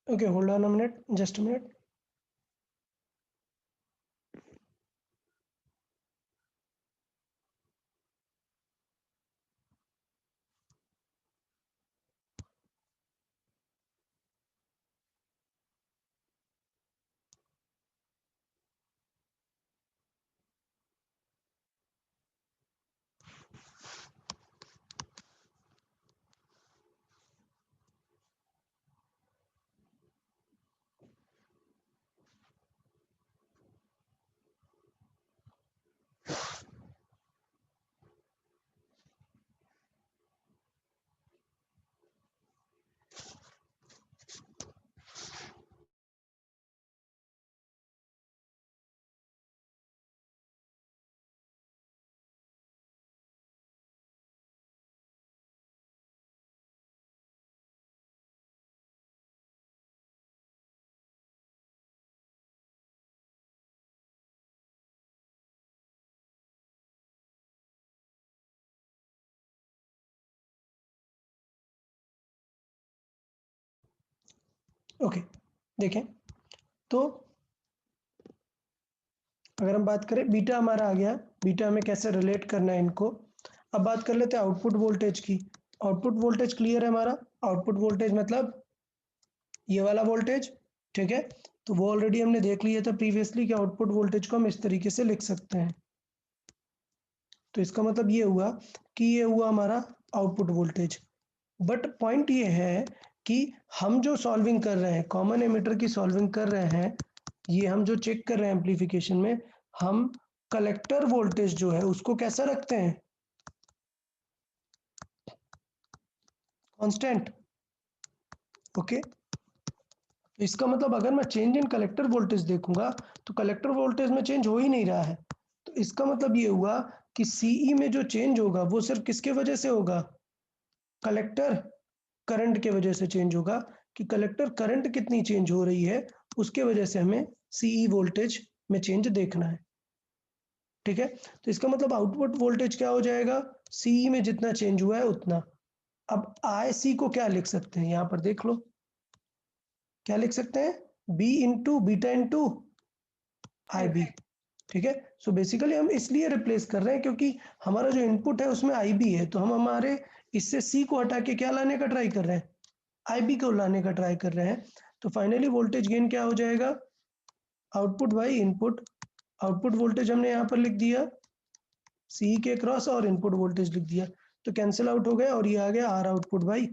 Okay, hold on a minute, just a minute. Okay देखें, तो अगर हम बात करें बीटा हमारा आ गया, बीटा हमें कैसे रिलेट करना है इनको। अब बात कर लेते हैं आउटपुट वोल्टेज की। आउटपुट वोल्टेज क्लियर है हमारा, आउटपुट वोल्टेज मतलब ये वाला वोल्टेज, ठीक है। तो वो ऑलरेडी हमने देख लिया था प्रीवियसली कि आउटपुट वोल्टेज को हम इस तरीके से लिख सकते हैं। तो इसका मतलब ये हुआ कि ये हुआ हमारा आउटपुट वोल्टेज। बट पॉइंट ये है कि हम जो सॉल्विंग कर रहे हैं, कॉमन एमिटर की सॉल्विंग कर रहे हैं, ये हम जो चेक कर रहे हैं एम्पलीफिकेशन में, हम कलेक्टर वोल्टेज जो है उसको कैसा रखते हैं, कांस्टेंट। ओके, इसका मतलब अगर मैं चेंज इन कलेक्टर वोल्टेज देखूंगा तो कलेक्टर वोल्टेज में चेंज हो ही नहीं रहा है। तो इसका मतलब ये हुआ कि सीई में जो चेंज होगा वो सिर्फ किसके वजह से होगा, कलेक्टर करंट के वजह से चेंज होगा, कि कलेक्टर करंट कितनी चेंज हो रही है उसके वजह से हमें सीई वोल्टेज में चेंज देखना है, ठीक है। तो इसका मतलब आउटपुट वोल्टेज क्या हो जाएगा, सीई में जितना चेंज हुआ है उतना। अब आई सी को क्या लिख सकते हैं, यहां पर देख लो, क्या लिख सकते हैं, बी इंटू बीटा इंटू आई बी, ठीक है। सो बेसिकली हम इसलिए रिप्लेस कर रहे हैं क्योंकि हमारा जो इनपुट है उसमें आई बी है, तो हम हमारे इससे सी को हटा के क्या लाने का ट्राई कर रहे हैं, आई बी को लाने का ट्राई कर रहे हैं। तो फाइनली वोल्टेज गेन क्या हो जाएगा, output by input. Output voltage हमने यहाँ पर लिख दिया सी के क्रॉस और इनपुट वोल्टेज लिख दिया, तो कैंसिल आउट हो गया और ये आ गया R output by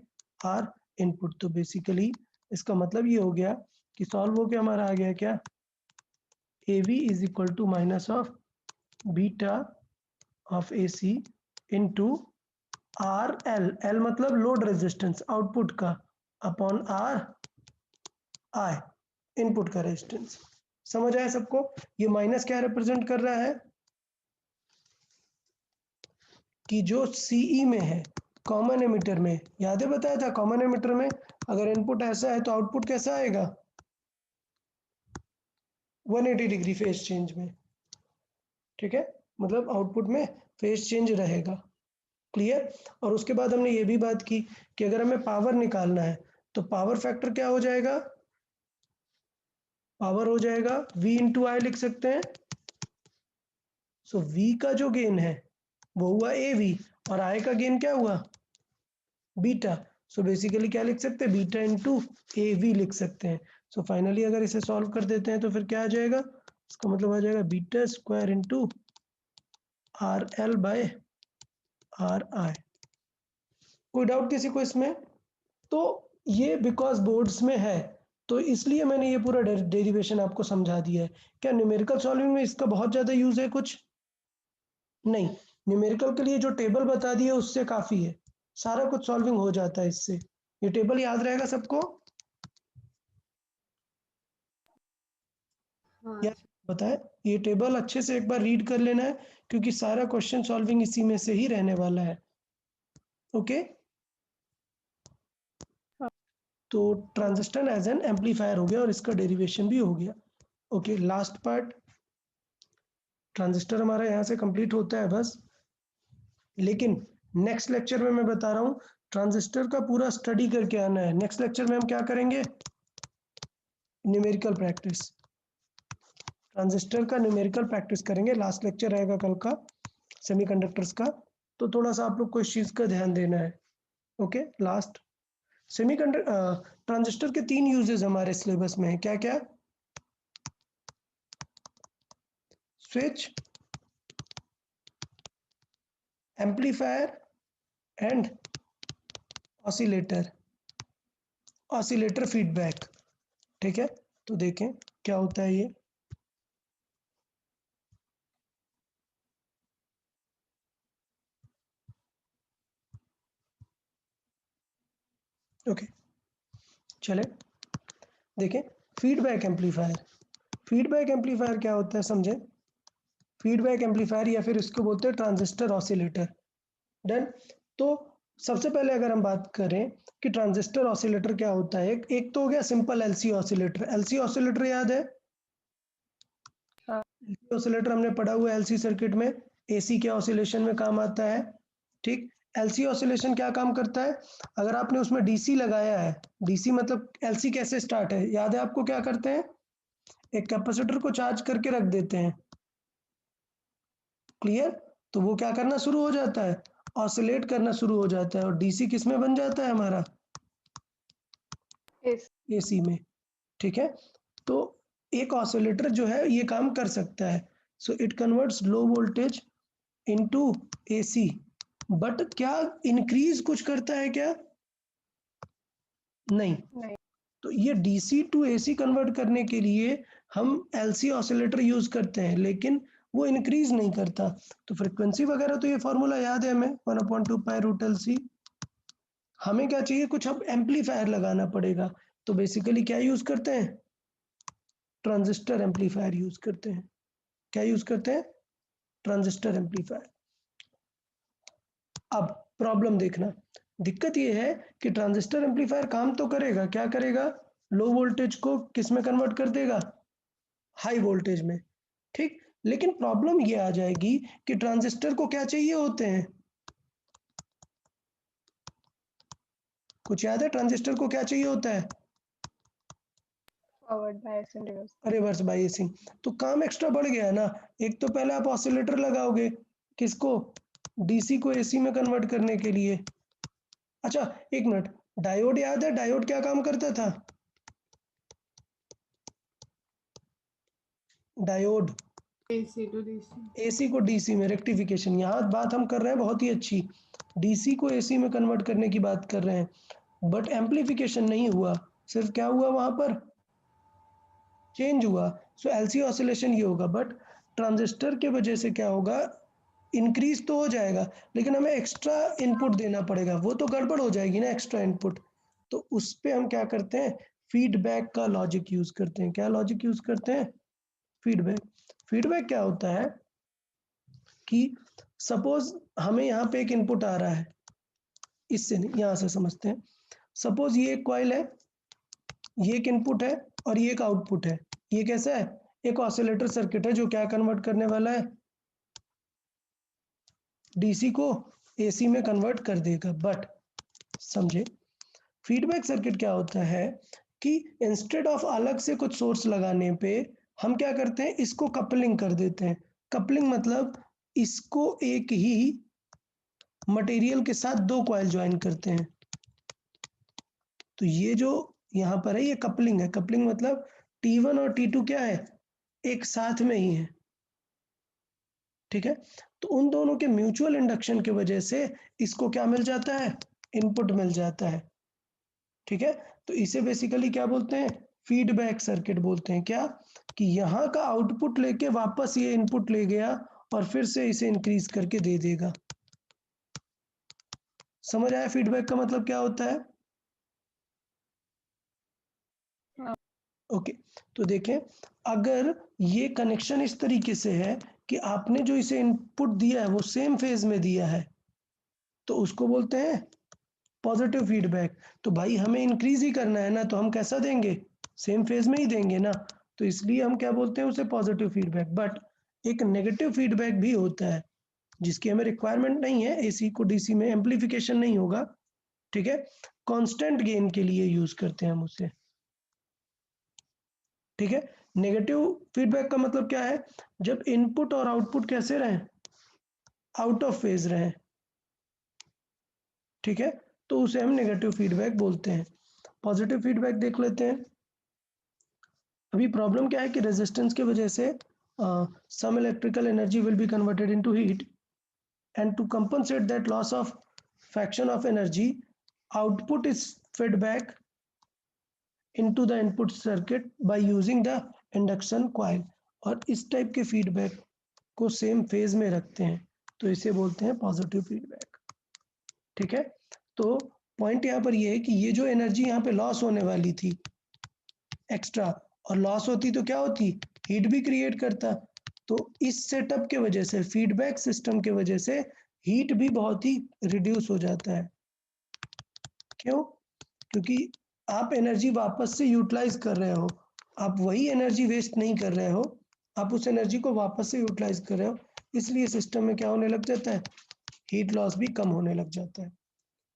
R input. तो बेसिकली इसका मतलब ये हो गया कि सॉल्व हो गया हमारा, आ गया क्या, A V is equal to minus of beta of A C into R L, L मतलब लोड रेजिस्टेंस आउटपुट का, अपॉन आर आई इनपुट का रेजिस्टेंस। समझ आया सबको? ये माइनस क्या रिप्रेजेंट कर रहा है कि जो सीई में है कॉमन एमिटर में, याद है बताया था कॉमन एमिटर में अगर इनपुट ऐसा है तो आउटपुट कैसा आएगा 180 डिग्री फेज चेंज में, ठीक है, मतलब आउटपुट में फेज चेंज रहेगा। क्लियर? और उसके बाद हमने ये भी बात की कि अगर हमें पावर निकालना है तो पावर फैक्टर क्या हो जाएगा, पावर हो जाएगा V इंटू आई लिख सकते हैं। सो V का जो गेन है वो हुआ AV और I का गेन क्या हुआ बीटा। सो बेसिकली क्या लिख सकते हैं बीटा इंटू AV लिख सकते हैं। सो फाइनली अगर इसे सॉल्व कर देते हैं तो फिर क्या आ जाएगा, इसका मतलब आ जाएगा beta square into RL by RI। कोई डाउट किसी को इसमें? तो ये बिकॉज बोर्ड्स में है तो इसलिए मैंने ये पूरा डेरिवेशन आपको समझा दिया है। क्या न्यूमेरिकल सॉल्विंग में इसका बहुत ज़्यादा यूज है? कुछ नहीं, न्यूमेरिकल के लिए जो टेबल बता दिए उससे काफ़ी है, सारा कुछ सॉल्विंग हो जाता है इससे। ये टेबल याद रहेगा सबको? हाँ या बताएं, ये टेबल अच्छे से एक बार रीड कर लेना है क्योंकि सारा क्वेश्चन सॉल्विंग इसी में से ही रहने वाला है। ओके, तो ट्रांजिस्टर एज एन एम्पलीफायर हो गया और इसका डेरिवेशन भी हो गया। ओके, लास्ट पार्ट ट्रांजिस्टर हमारा यहाँ से कंप्लीट होता है बस, लेकिन नेक्स्ट लेक्चर में मैं बता रहा हूँ ट्रांजिस्टर का पूरा स्टडी करके आना है। नेक्स्ट लेक्चर में हम क्या करेंगे, न्यूमेरिकल प्रैक्टिस, ट्रांजिस्टर का न्यूमेरिकल प्रैक्टिस करेंगे। लास्ट लेक्चर रहेगा कल का सेमीकंडक्टर्स का, तो थोड़ा सा आप लोग को इस चीज़ का ध्यान देना है। ओके, लास्ट सेमीकंडक्टर ट्रांजिस्टर के 3 यूजेस हमारे सिलेबस में है, क्या क्या, switch, amplifier and oscillator, oscillator feedback. ठीक है, तो देखें क्या होता है ये। ओके, चले देखें फीडबैक एम्पलीफायर। फीडबैक एम्पलीफायर क्या होता है समझे, फीडबैक एम्पलीफायर या फिर इसको बोलते हैं ट्रांजिस्टर ऑसिलेटर। डन। तो सबसे पहले अगर हम बात करें कि ट्रांजिस्टर ऑसिलेटर क्या होता है, एक तो हो गया simple LC oscillator. LC oscillator याद है? हाँ। एलसी ऑसिलेटर हमने पढ़ा हुआ है एलसी सर्किट में, एसी के ऑसिलेशन में काम आता है। ठीक, एलसी ऑसिलेशन क्या काम करता है, अगर आपने उसमें डीसी लगाया है, डीसी मतलब एलसी कैसे स्टार्ट है, याद है आपको क्या करते हैं, एक कैपेसिटर को चार्ज करके रख देते हैं। क्लियर? तो वो क्या करना शुरू हो जाता है, ऑसिलेट करना शुरू हो जाता है और डीसी किस में बन जाता है हमारा, एसी में। ठीक है, तो एक ऑसिलेटर जो है ये काम कर सकता है। So it converts low voltage into AC, but क्या इंक्रीज कुछ करता है क्या, नहीं। नहीं। तो ये डीसी टू एसी कन्वर्ट करने के लिए हम एलसी ऑसिलेटर यूज करते हैं, लेकिन वो इंक्रीज नहीं करता। तो फ्रीक्वेंसी वगैरह तो ये फॉर्मूला याद है हमें, 1/2 पाई रूट एलसी। हमें क्या चाहिए, कुछ अब एम्पलीफायर लगाना पड़ेगा, तो बेसिकली क्या यूज करते हैं, ट्रांजिस्टर एम्पलीफायर यूज करते हैं। क्या यूज करते हैं, ट्रांजिस्टर एम्पलीफायर। अब प्रॉब्लम देखना, दिक्कत ये है कि ट्रांजिस्टर एम्पलीफायर काम तो करेगा, क्या करेगा, लो वोल्टेज को किस में कन्वर्ट कर देगा, हाई वोल्टेज में। ठीक, लेकिन प्रॉब्लम ये आ जाएगी कि ट्रांजिस्टर को क्या चाहिए होते हैं, कुछ याद है ट्रांजिस्टर को क्या चाहिए होता है, forward bias and reverse. Reverse biasing. तो काम एक्स्ट्रा बढ़ गया ना, एक तो पहले आप ऑसिलेटर लगाओगे किसको, डीसी को एसी में कन्वर्ट करने के लिए। अच्छा एक मिनट, डायोड याद है, डायोड क्या काम करता था, diode AC to DC. AC को डीसी में रेक्टिफिकेशन, यहाँ बात हम कर रहे हैं बहुत ही अच्छी, डीसी को एसी में कन्वर्ट करने की बात कर रहे हैं, बट एम्पलीफिकेशन नहीं हुआ, सिर्फ क्या हुआ वहां पर, चेंज हुआ। सो एलसी ऑसिलेशन ये होगा, बट ट्रांजिस्टर के वजह से क्या होगा, इंक्रीज तो हो जाएगा लेकिन हमें एक्स्ट्रा इनपुट देना पड़ेगा, वो तो गड़बड़ हो जाएगी ना एक्स्ट्रा इनपुट। तो उस पे हम क्या करते हैं, फीडबैक का लॉजिक यूज करते हैं। क्या लॉजिक यूज करते हैं, फीडबैक। फीडबैक क्या होता है कि सपोज हमें यहाँ पे एक इनपुट आ रहा है, इससे नहीं, यहाँ से समझते हैं। सपोज ये एक कॉइल है, ये एक इनपुट है और ये एक आउटपुट है। ये कैसा है? एक ऑसिलेटर सर्किट है जो क्या कन्वर्ट करने वाला है? डीसी को एसी में कन्वर्ट कर देगा। बट समझे, फीडबैक सर्किट क्या होता है कि इंस्टेड ऑफ अलग से कुछ सोर्स लगाने पे हम क्या करते हैं, इसको कपलिंग कर देते हैं। कपलिंग मतलब इसको एक ही मटेरियल के साथ दो कॉइल ज्वाइन करते हैं। तो ये जो यहाँ पर है ये कपलिंग है। कपलिंग मतलब T1 और T2 क्या है? एक साथ में ही है। ठीक है, तो उन दोनों के म्यूचुअल इंडक्शन की वजह से इसको क्या मिल जाता है? इनपुट मिल जाता है। ठीक है, तो इसे बेसिकली क्या बोलते हैं? फीडबैक सर्किट बोलते हैं। क्या कि यहाँ का आउटपुट लेके वापस ये इनपुट ले गया और फिर से इसे इंक्रीज करके दे देगा। समझ आया फीडबैक का मतलब क्या होता है? ओके, तो देखें, अगर ये कनेक्शन इस तरीके से है कि आपने जो इसे इनपुट दिया है वो सेम फेज में दिया है, तो उसको बोलते हैं पॉजिटिव फीडबैक। तो भाई हमें इंक्रीज ही करना है ना, तो हम कैसा देंगे? सेम फेज में ही देंगे ना। तो इसलिए हम क्या बोलते हैं उसे? Positive feedback. बट एक नेगेटिव फीडबैक भी होता है जिसकी हमें रिक्वायरमेंट नहीं है, एसी को डीसी में एम्पलीफिकेशन नहीं होगा। ठीक है, कांस्टेंट गेन के लिए यूज करते हैं हम उसे। ठीक है, नेगेटिव फीडबैक का मतलब क्या है? जब इनपुट और आउटपुट कैसे रहें? आउट ऑफ फेज रहें। ठीक है, तो उसे हम नेगेटिव फीडबैक बोलते हैं। पॉजिटिव फीडबैक देख लेते हैं। अभी प्रॉब्लम क्या है कि रेजिस्टेंस की वजह से some electrical energy will be converted into heat, and to compensate that loss of fraction of energy, output is fed back into the input circuit by using the induction coil। और इस type के feedback को same phase में रखते हैं, तो इसे बोलते हैं पॉजिटिव फीडबैक। ठीक है, तो पॉइंट यहाँ पर ये है कि ये जो एनर्जी यहाँ पे लॉस होने वाली थी एक्स्ट्रा, और लॉस होती तो क्या होती? हीट भी क्रिएट करता। तो इस सेटअप के वजह से, फीडबैक सिस्टम के वजह से हीट भी बहुत ही रिड्यूस हो जाता है। क्यों? क्योंकि आप एनर्जी वापस से यूटिलाइज कर रहे हो, आप वही एनर्जी वेस्ट नहीं कर रहे हो, आप उस एनर्जी को वापस से यूटिलाइज कर रहे हो, इसलिए सिस्टम में क्या होने लग जाता है? हीट लॉस भी कम होने लग जाता है।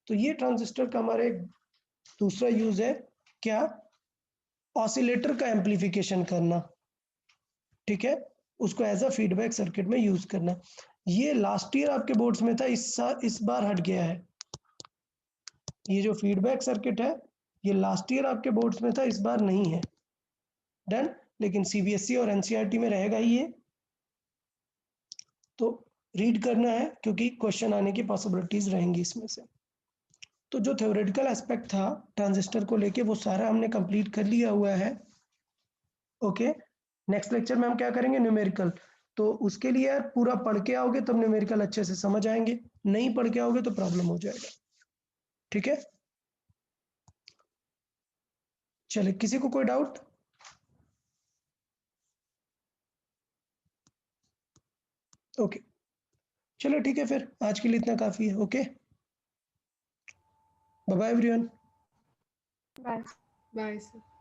तो ये ट्रांजिस्टर का हमारा एक दूसरा यूज है, क्या? ऑसिलेटर का एम्पलीफिकेशन करना। ठीक है, उसको एज अ फीडबैक सर्किट में यूज करना। ये लास्ट ईयर आपके बोर्ड्स में था, इस बार हट गया है। ये जो फीडबैक सर्किट है ये लास्ट ईयर आपके बोर्ड्स में था, इस बार नहीं है। डन, लेकिन सीबीएसई और एनसीईआरटी में रहेगा ही ये, तो रीड करना है क्योंकि क्वेश्चन आने की पॉसिबिलिटीज रहेंगी इसमें से। तो जो थ्योरेटिकल एस्पेक्ट था ट्रांजिस्टर को लेके वो सारा हमने कंप्लीट कर लिया हुआ है। ओके, नेक्स्ट लेक्चर में हम क्या करेंगे? न्यूमेरिकल। तो उसके लिए यार पूरा पढ़ के आओगे तब न्यूमेरिकल अच्छे से समझ आएंगे, नहीं पढ़ के आओगे तो प्रॉब्लम हो जाएगा। ठीक है, चले, किसी को कोई डाउट? ओके, चलो ठीक है, फिर आज के लिए इतना काफी है। Okay, bye bye everyone. Bye. Bye sir.